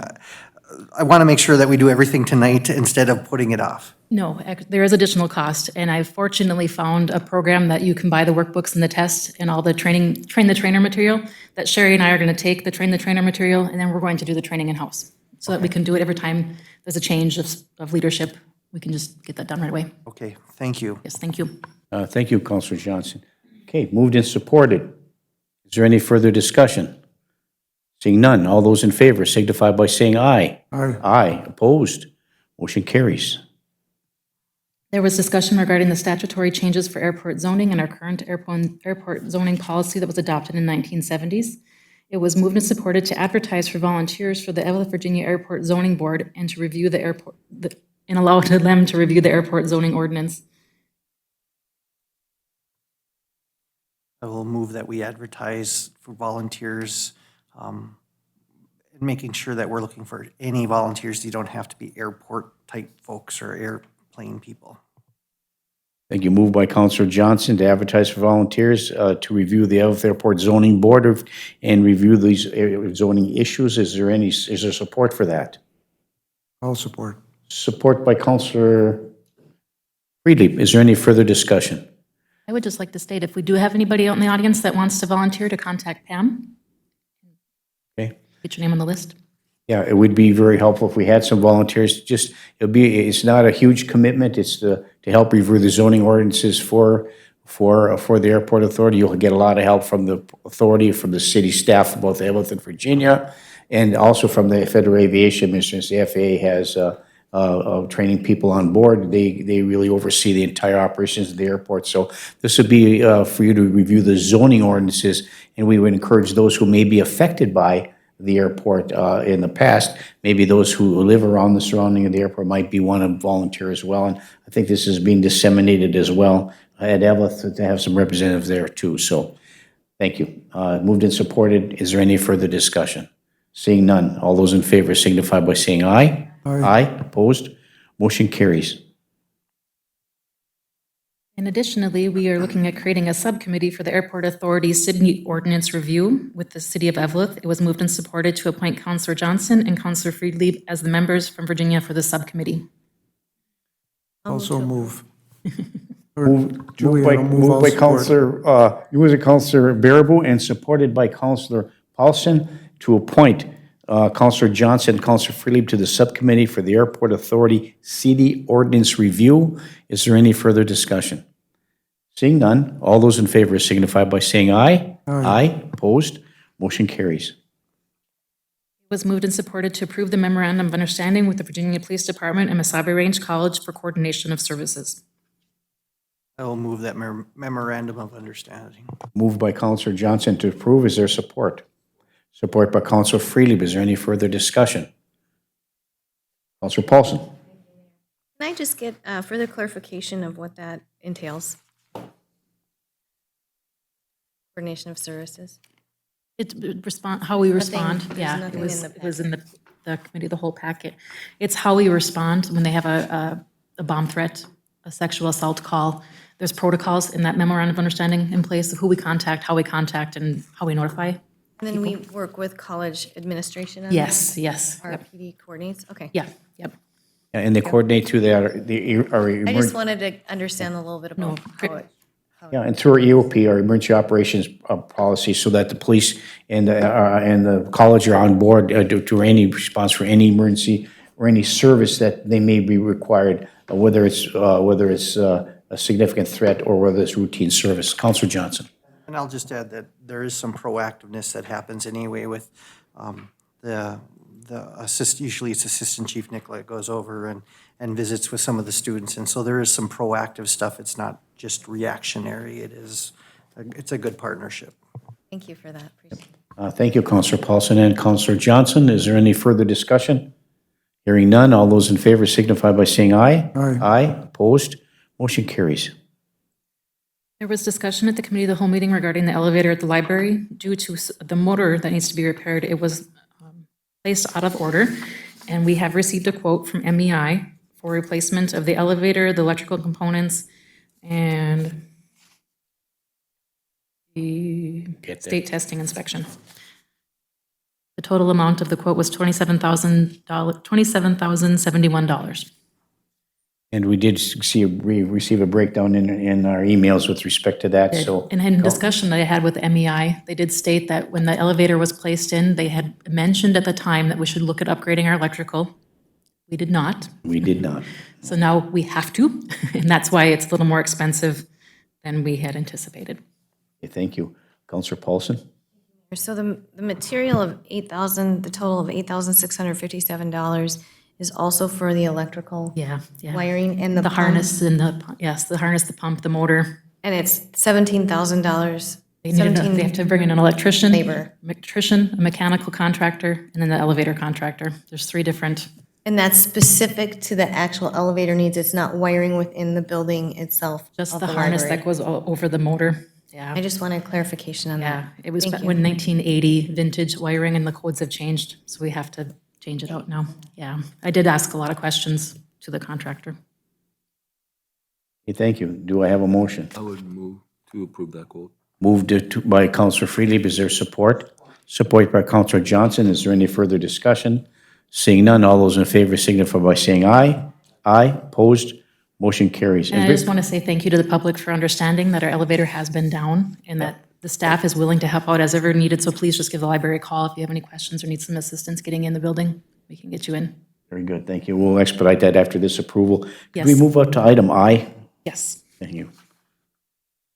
I want to make sure that we do everything tonight instead of putting it off. No, there is additional cost, and I've fortunately found a program that you can buy the workbooks and the test and all the train the trainer material that Sherry and I are going to take, the train the trainer material, and then we're going to do the training in-house so that we can do it every time there's a change of leadership. We can just get that done right away. Okay, thank you. Yes, thank you. Thank you, Counselor Johnson. Okay, moved and supported. Is there any further discussion? Seeing none, all those in favor signify by saying aye. Aye. Aye, opposed, motion carries. There was discussion regarding the statutory changes for airport zoning and our current airport zoning policy that was adopted in 1970s. It was moved and supported to advertise for volunteers for the Evelyn, Virginia Airport Zoning Board and to review the airport, and allow them to review the airport zoning ordinance. I will move that we advertise for volunteers, and making sure that we're looking for any volunteers. You don't have to be airport-type folks or airplane people. Thank you. Moved by Counselor Johnson to advertise for volunteers to review the Evelyn Airport Zoning Board and review these zoning issues. Is there support for that? I'll support. Support by Counselor Friedlieb. Is there any further discussion? I would just like to state, if we do have anybody out in the audience that wants to volunteer, to contact Pam. Okay. Get your name on the list. Yeah, it would be very helpful if we had some volunteers. It's not a huge commitment. It's to help review the zoning ordinances for the airport authority. You'll get a lot of help from the authority, from the city staff, both Evelyn and Virginia, and also from the Federal Aviation Administration. The FAA has training people on board. They really oversee the entire operations of the airport. So this would be for you to review the zoning ordinances, and we would encourage those who may be affected by the airport in the past, maybe those who live around the surrounding of the airport might be want to volunteer as well. And I think this is being disseminated as well at Evelyn to have some representatives there too. So thank you. Moved and supported. Is there any further discussion? Seeing none, all those in favor signify by saying aye. Aye. Opposed? Motion carries. And additionally, we are looking at creating a subcommittee for the Airport Authority's City Ordinance Review with the City of Evelyn. It was moved and supported to appoint Counselor Johnson and Counselor Friedlieb as the members from Virginia for the subcommittee. Also move. Moved Julie, by I'll move, I'll support. Counselor Baraboo and supported by Counselor Paulson to appoint Counselor Johnson and Counselor Friedlieb to the subcommittee for the Airport Authority City Ordinance Review. Is there any further discussion? Seeing none, all those in favor signify by saying aye. Aye. Opposed? Motion carries. It was moved and supported to approve the memorandum of understanding with the Virginia Police Department and Mesabi Range College for coordination of services. I will move that memorandum of understanding. Moved by Counselor Johnson to approve. Is there support? Support by Counselor Friedlieb. Is there any further discussion? Counselor Paulson. Can I just get further clarification of what that entails? Coordination of services? It's how we respond, there's yeah. nothing in the It was in the committee, the whole packet. It's how we respond when they have a bomb threat, a sexual assault call. There's protocols in that memorandum of understanding in place of who we contact, how we contact, and how we notify. And then we work with college administration on that? Yes, yes, Our yep, PD coordinates? Okay. yeah, yep. And they coordinate through that, I just wanted to understand a little bit about how it, yeah, and through our EOP, our emergency operations policy, so that the police and the college are on board to any response for any emergency or any service that they may be required, whether it's a significant threat or whether it's routine service. Counselor Johnson. And I'll just add that there is some proactiveness that happens anyway with the usually it's Assistant Chief Nicola goes over and and visits with some of the students. And so there is some proactive stuff. It's not just reactionary. It's a good partnership. Thank you for that. Appreciate it. Thank you, Counselor Paulson and Counselor Johnson. Is there any further discussion? Hearing none, all those in favor signify by saying aye. Aye. Aye, opposed, motion carries. There was discussion at the committee of the whole meeting regarding the elevator at the library. Due to the motor that needs to be repaired, it was placed out of order, and we have received a quote from MEI for replacement of the elevator, the electrical components, and the state testing inspection. The total amount of the quote was $27,071. And we did receive a breakdown in our emails with respect to that, so. And in discussion that I had with MEI, they did state that when the elevator was placed in, they had mentioned at the time that we should look at upgrading our electrical. We did not. We did not. So now we have to, and that's why it's a little more expensive than we had anticipated. Okay, thank you. Counselor Paulson? So the material of $8,000, the total of $8,657 is also for the electrical Yeah. wiring and the The pump, harness and the harness, the pump, the motor. and it's $17,000. They have to bring in an electrician. Labor. Electrician, a mechanical contractor, and then the elevator contractor. There's 3 different, And that's specific to the actual elevator needs. It's not wiring within the building itself just of the harness library. that goes over the motor. Yeah. I just wanted clarification on Yeah, that. it was Thank you. when 1980 vintage wiring and the codes have changed, so we have to change it out now. Yeah, I did ask a lot of questions to the contractor. Okay, thank you. Do I have a motion? I would move to approve that quote. Moved by Counselor Freely. Is there support? Support by Counselor Johnson. Is there any further discussion? Seeing none, all those in favor signify by saying aye. Aye, opposed, motion carries. And I just want to say thank you to the public for understanding that our elevator has been down and that the staff is willing to help out as ever needed, so please just give the library a call if you have any questions or need some assistance getting in the building. We can get you in. Very good, thank you. We'll expedite that after this approval. Can we Yes. move up to item I? Yes. Thank you.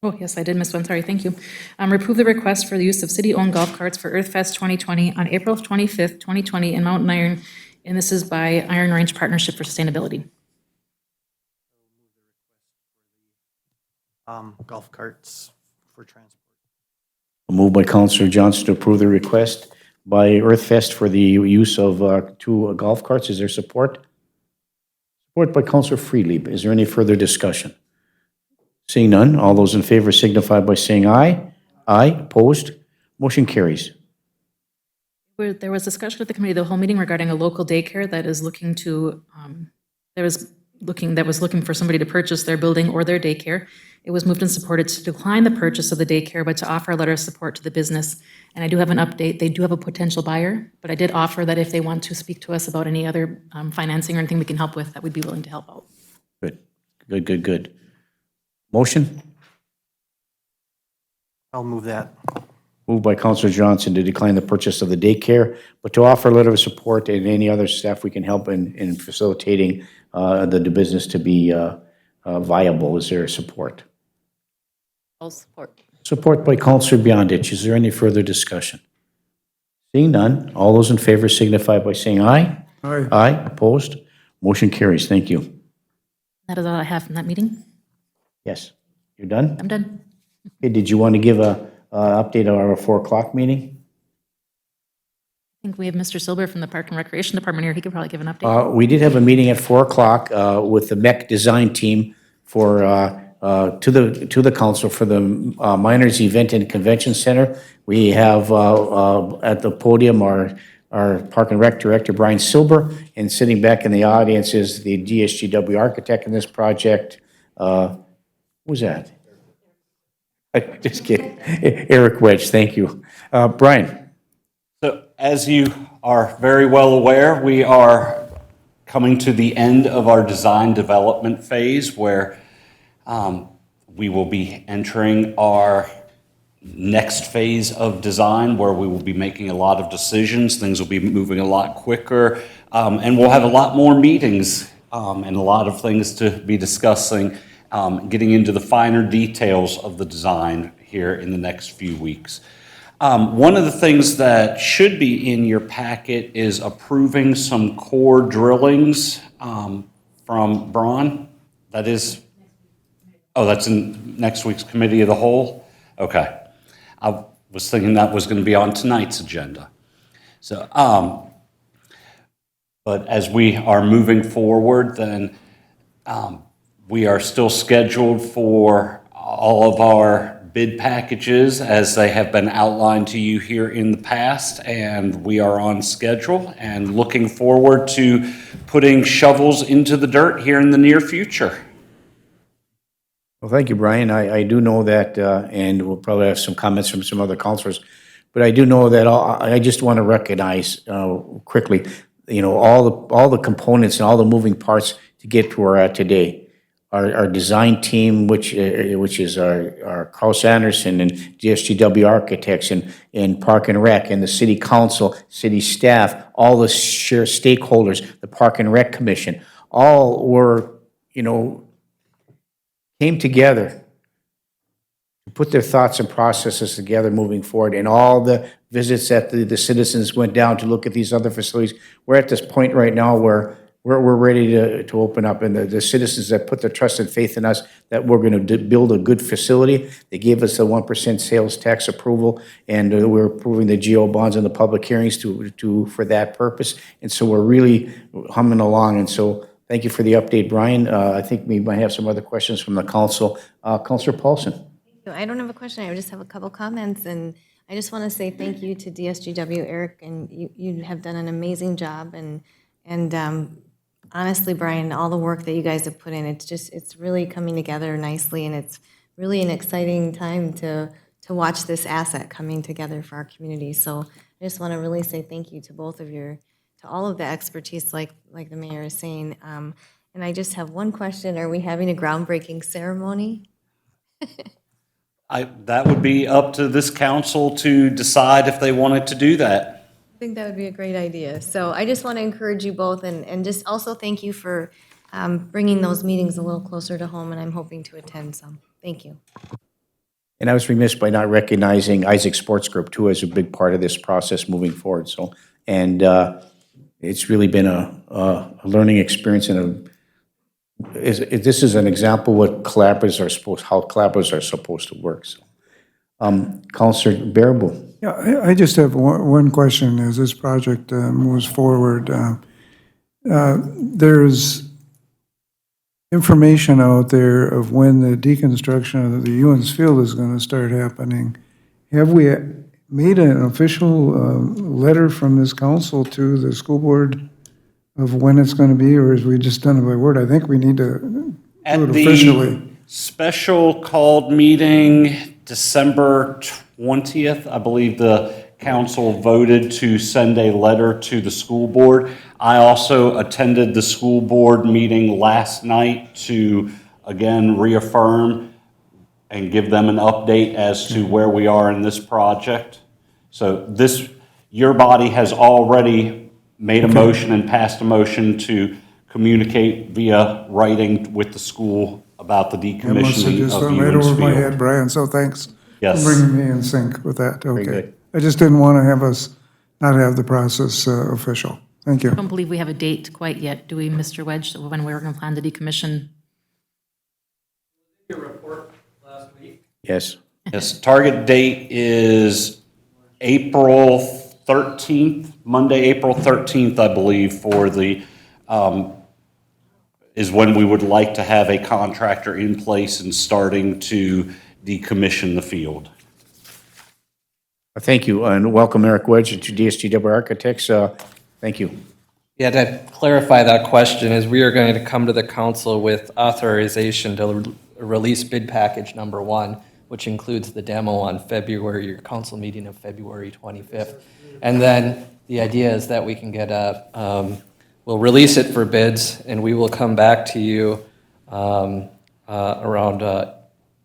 Oh, yes, I did miss one, sorry, thank you. Approve the request for the use of city-owned golf carts for Earth Fest 2020 on April 25th, 2020 in Mountain Iron, and this is by Iron Range Partnership for Sustainability. Golf carts for transport. Moved by Counselor Johnson to approve the request by Earthfest for the use of 2 golf carts. Is there support? Support by Counselor Freely. Is there any further discussion? Seeing none, all those in favor signify by saying aye. Aye, opposed, motion carries. There was discussion at the committee, the whole meeting regarding a local daycare that is looking to, that was looking for somebody to purchase their building or their daycare. It was moved and supported to decline the purchase of the daycare, but to offer a letter of support to the business. And I do have an update. They do have a potential buyer, but I did offer that if they want to speak to us about any other financing or anything we can help with, that we'd be willing to help out. Good, good, good, good. Motion? I'll move that. Moved by Counselor Johnson to decline the purchase of the daycare, but to offer a letter of support and any other staff we can help in facilitating the business to be viable. Is there support? All support. Support by Counselor Beyondich. Is there any further discussion? Seeing none, all those in favor signify by saying aye. Aye. Aye, opposed, motion carries. Thank you. That is all I have from that meeting. Yes, you're done? I'm done. Okay, did you want to give a update on our 4 o'clock meeting? I think we have Mr. Silber from the Park and Recreation Department here. He could probably give an update. We did have a meeting at 4 o'clock with the MEC design team for, to the council for the Miners Event and Convention Center. We have at the podium our Park and Rec Director, Brian Silber, and sitting back in the audience is the DSGW architect in this project. Who's that? Just kidding. Eric Wedge, thank you. Brian? So as you are very well aware, we are coming to the end of our design development phase where we will be entering our next phase of design where we will be making a lot of decisions. Things will be moving a lot quicker, and we'll have a lot more meetings and a lot of things to be discussing, getting into the finer details of the design here in the next few weeks. One of the things that should be in your packet is approving some core drillings from Braun? That is, oh, that's in next week's committee of the whole? Okay. I was thinking that was going to be on tonight's agenda. So, but as we are moving forward, then we are still scheduled for all of our bid packages as they have been outlined to you here in the past, and we are on schedule and looking forward to putting shovels into the dirt here in the near future. Well, thank you, Brian. I do know that, and we'll probably have some comments from some other counselors, but I do know that I just want to recognize quickly, all the components and all the moving parts to get to where we're at today. Our design team, which is our Carl Sanderson and DSGW Architects and Park and Rec and the City Council, city staff, all the stakeholders, the Park and Rec Commission, all were, came together to put their thoughts and processes together moving forward, and all the visits that the citizens went down to look at these other facilities. We're at this point right now where we're ready to open up, and the citizens that put their trust and faith in us that we're going to build a good facility. They gave us a 1% sales tax approval, and we're approving the GO bonds and the public hearings for that purpose. And so we're really humming along. And so thank you for the update, Brian. I think we might have some other questions from the council. Councilor Paulson. I don't have a question. I just have a couple comments, and I just want to say thank you to DSGW, Eric, and you have done an amazing job. And honestly, Brian, all the work that you guys have put in, it's really coming together nicely, and it's really an exciting time to watch this asset coming together for our community. So I just want to really say thank you to both of to all of the expertise, like the mayor is saying. And I just have one question. Are we having a groundbreaking ceremony? That would be up to this council to decide if they wanted to do that. I think that would be a great idea. So I just want to encourage you both, and just also thank you for bringing those meetings a little closer to home, and I'm hoping to attend some. Thank you. And I was remiss by not recognizing Isaac Sports Group too as a big part of this process moving forward. So, and it's really been a learning experience, and this is an example of what how collaboratives are supposed to work. So, Councilor Bearable. Yeah, I just have one question as this project moves forward. There's information out there of when the deconstruction of the Ewens Field is going to start happening. Have we made an official letter from this council to the school board of when it's going to be, or is we just done it by word? I think we need to do it officially. Special called meeting December 20th, I believe the council voted to send a letter to the school board. I also attended the school board meeting last night to, again, reaffirm and give them an update as to where we are in this project. So your body has already made a motion and passed a motion to communicate via writing with the school about the That must have decommissioning just of went right Ewens over my Field. head, Brian, so thanks Yes. for bringing me in sync with that. Okay. good. I just didn't want to have us not have the process official. Thank you. I don't believe we have a date quite yet, do we, Mr. Wedge, when we're going to plan to decommission? Yes. Yes, target date is April 13th, Monday, April 13th, I believe, for the, is when we would like to have a contractor in place and starting to decommission the field. Thank you, and welcome Eric Wedge to DSGW Architects. Thank you. Yeah, to clarify that question, is we are going to come to the council with authorization to release bid package number 1, which includes the demo on your council meeting of February 25th. And then the idea is that we can get we'll release it for bids, and we will come back to you around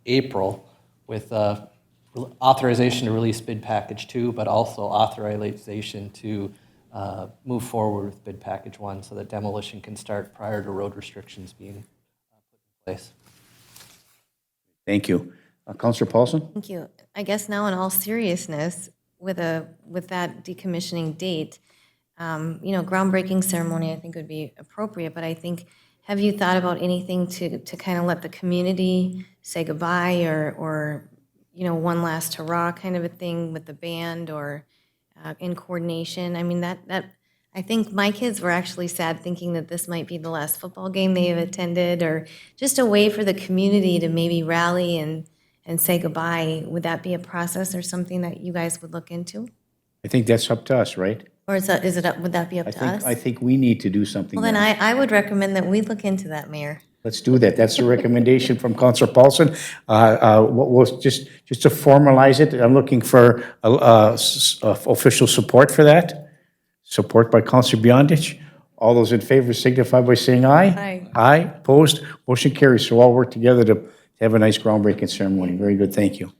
April with authorization to release bid package 2, but also authorization to move forward with bid package 1 so that demolition can start prior to road restrictions being put in place. Thank you. Councilor Paulson? Thank you. I guess now, in all seriousness, with that decommissioning date, groundbreaking ceremony I think would be appropriate, but I think have you thought about anything to kind of let the community say goodbye or, one last hurrah kind of a thing with the band or in coordination? I mean, I think my kids were actually sad thinking that this might be the last football game they have attended, or just a way for the community to maybe rally and say goodbye. Would that be a process or something that you guys would look into? I think that's up to us, right? Or would that be up to us? I think we need to do something Well, then there. I would recommend that we look into that, Mayor. Let's do that. That's the recommendation from Counselor Paulson. We'll just to formalize it, I'm looking for official support for that. Support by Counselor Beyondich. All those in favor signify by saying aye. Aye. Aye, opposed, motion carries. So all work together to have a nice groundbreaking ceremony. Very good, thank you.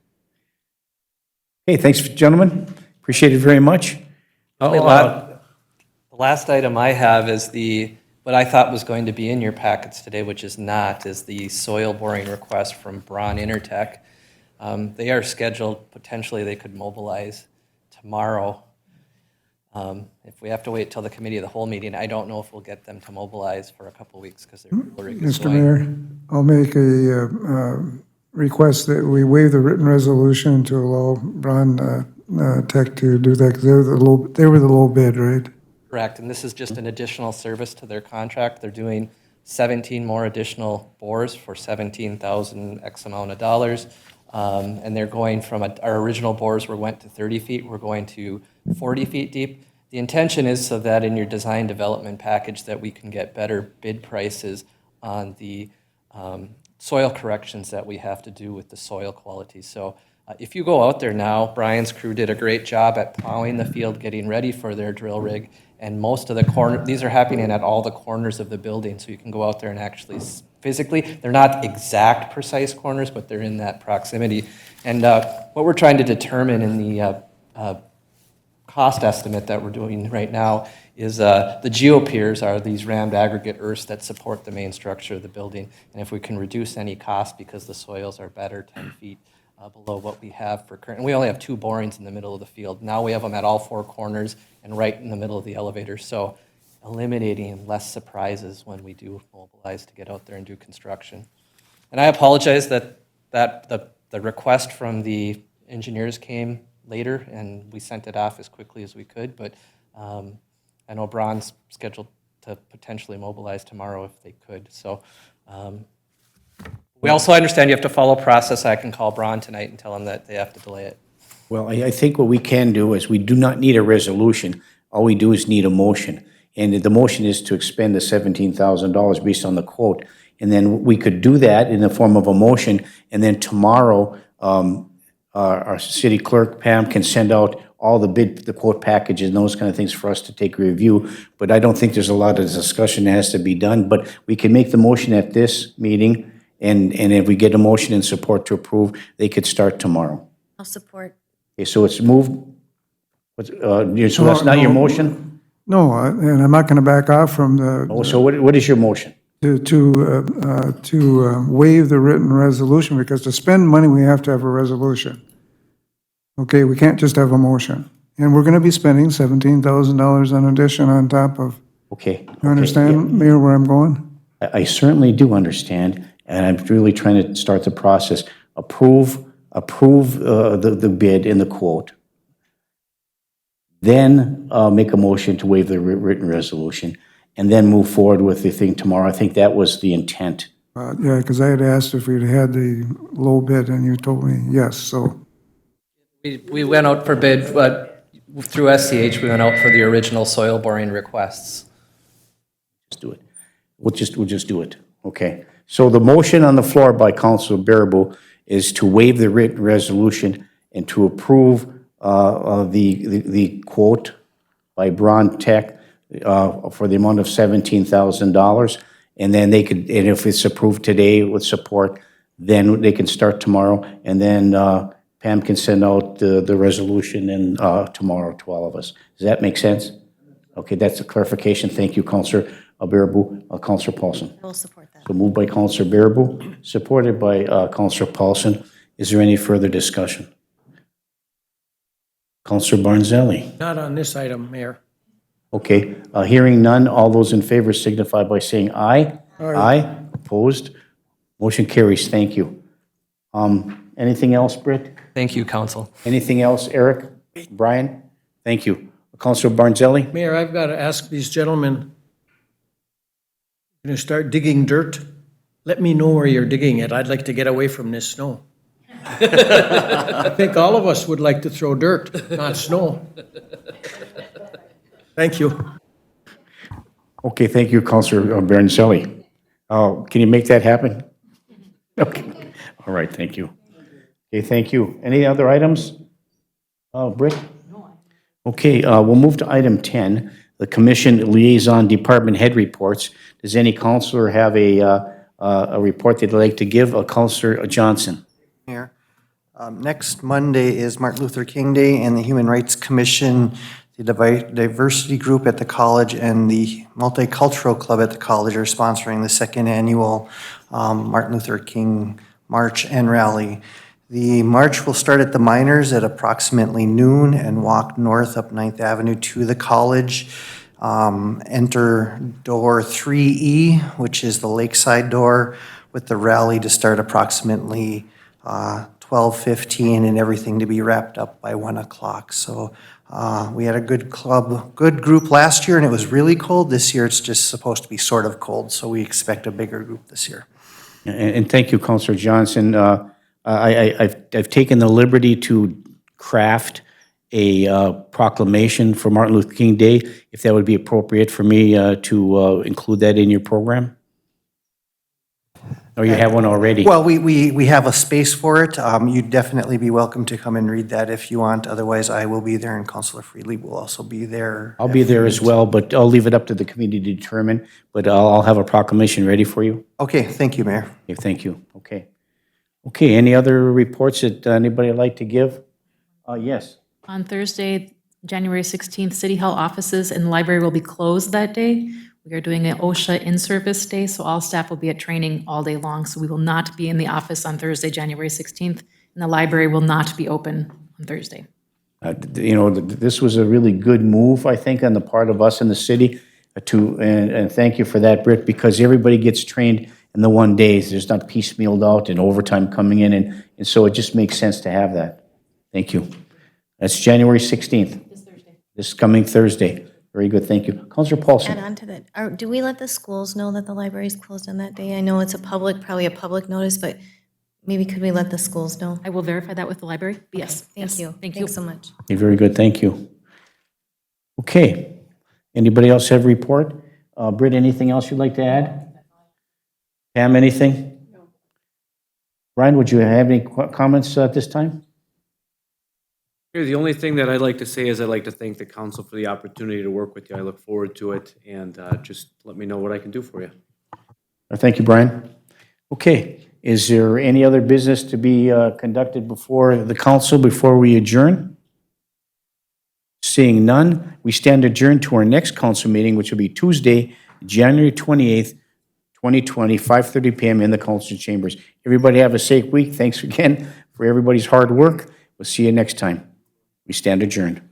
Hey, thanks, gentlemen. Appreciate it very much. The last item I have is what I thought was going to be in your packets today, which is not, is the soil boring request from Braun Intertech. They are scheduled, potentially they could mobilize tomorrow. If we have to wait till the committee of the whole meeting, I don't know if we'll get them to mobilize for a couple of weeks because their rig is Mr. going. Mayor, I'll make a request that we waive the written resolution to allow Braun Tech to do that, because they were the low bid, right? Correct, and this is just an additional service to their contract. They're doing 17 more additional bores for 17,000 X amount of dollars. And they're going from, our original bores went to 30 feet, we're going to 40 feet deep. The intention is so that in your design development package that we can get better bid prices on the soil corrections that we have to do with the soil quality. So if you go out there now, Brian's crew did a great job at plowing the field, getting ready for their drill rig. And most of the these are happening at all the corners of the building, so you can go out there and actually physically, they're not exact precise corners, but they're in that proximity. And what we're trying to determine in the cost estimate that we're doing right now is the geopiers are these rammed aggregate earths that support the main structure of the building. And if we can reduce any cost because the soils are better 10 feet below what we have for current. And we only have 2 borings in the middle of the field. Now we have them at all 4 corners and right in the middle of the elevator. So eliminating less surprises when we do mobilize to get out there and do construction. And I apologize that the request from the engineers came later and we sent it off as quickly as we could, but I know Braun's scheduled to potentially mobilize tomorrow if they could. So we also understand you have to follow process. I can call Braun tonight and tell him that they have to delay it. Well, I think what we can do is we do not need a resolution. All we do is need a motion. And the motion is to expend the $17,000 based on the quote. And then we could do that in the form of a motion. And then tomorrow, our city clerk, Pam, can send out all the quote packages and those kind of things for us to take a review. But I don't think there's a lot of discussion that has to be done. But we can make the motion at this meeting. And if we get a motion and support to approve, they could start tomorrow. I'll support. Okay, so it's moved. So that's not your motion? No, and I'm not going to back off from Oh, so what is your motion? to waive the written resolution, because to spend money, we have to have a resolution. Okay, we can't just have a motion. And we're going to be spending $17,000 in addition on top of, Okay. you understand, Mayor, where I'm going? I certainly do understand, and I'm really trying to start the process. Approve the bid and the quote. Then make a motion to waive the written resolution, and then move forward with the thing tomorrow. I think that was the intent. Yeah, because I had asked if we'd had the low bid, and you told me yes, so. We went out for bid, but through SCH, we went out for the original soil boring requests. Just do it. We'll just do it. Okay. So the motion on the floor by Councilor Baraboo is to waive the written resolution and to approve the quote by Braun Tech for the amount of $17,000. And then they could, and if it's approved today with support, then they can start tomorrow. And then Pam can send out the resolution and tomorrow to all of us. Does that make sense? Okay, that's a clarification. Thank you, Councilor Baraboo. Councilor Paulson. I will support that. So moved by Councilor Baraboo, supported by Councilor Paulson. Is there any further discussion? Councilor Barnzelli. Not on this item, Mayor. Okay, hearing none, all those in favor signify by saying aye. Aye. Opposed? Motion carries. Thank you. Anything else, Britt? Thank you, council. Anything else, Eric? Brian? Thank you. Councilor Barnzelli? Mayor, I've got to ask these gentlemen, going to start digging dirt? Let me know where you're digging it. I'd like to get away from this snow. I think all of us would like to throw dirt, not snow. Thank you. Okay, thank you, Councilor Barnzelli. Can you make that happen? Okay. All right, thank you. Okay, thank you. Any other items? Britt? Okay, we'll move to item 10, the Commission Liaison Department Head Reports. Does any councilor have a report they'd like to give? Councilor Johnson? Mayor, next Monday is Martin Luther King Day, and the Human Rights Commission, the Diversity Group at the college, and the Multicultural Club at the college are sponsoring the second annual Martin Luther King March and Rally. The march will start at the Miners at approximately noon and walk north up 9th Avenue to the college. Enter door 3E, which is the lakeside door, with the rally to start approximately 12:15 and everything to be wrapped up by 1 o'clock. So we had a good group last year, and it was really cold. This year it's just supposed to be sort of cold, so we expect a bigger group this year. And thank you, Councilor Johnson. I've taken the liberty to craft a proclamation for Martin Luther King Day, if that would be appropriate for me to include that in your program? Or you have one already? Well, we have a space for it. You'd definitely be welcome to come and read that if you want. Otherwise, I will be there, and Councilor Freely will also be there. I'll be there as well, but I'll leave it up to the committee to determine, but I'll have a proclamation ready for you. Okay, thank you, Mayor. Okay, thank you. Okay. Okay, any other reports that anybody would like to give? Yes. On Thursday, January 16th, City Hall offices and the library will be closed that day. We are doing an OSHA in-service day, so all staff will be at training all day long. So we will not be in the office on Thursday, January 16th, and the library will not be open on Thursday. You know, this was a really good move, I think, on the part of us in the city and thank you for that, Britt, because everybody gets trained in the one days. There's not piecemealed out and overtime coming in, and so it just makes sense to have that. Thank you. That's January 16th. This Thursday. This coming Thursday. Very good, thank you. Councilor Paulson. Add on to that, do we let the schools know that the library is closed on that day? I know it's probably a public notice, but maybe could we let the schools know? I will verify that with the library. Yes. Thank yes. you. Thank you. Thanks so much. Okay, very good, thank you. Okay. Anybody else have a report? Britt, anything else you'd like to add? Pam, anything? No. Brian, would you have any comments at this time? Here, the only thing that I'd like to say is I'd like to thank the council for the opportunity to work with you. I look forward to it, and just let me know what I can do for you. Thank you, Brian. Okay, is there any other business to be conducted before the council before we adjourn? Seeing none, we stand adjourned to our next council meeting, which will be Tuesday, January 28th, 2020, 5:30 p.m. in the council chambers. Everybody have a safe week. Thanks again for everybody's hard work. We'll see you next time. We stand adjourned.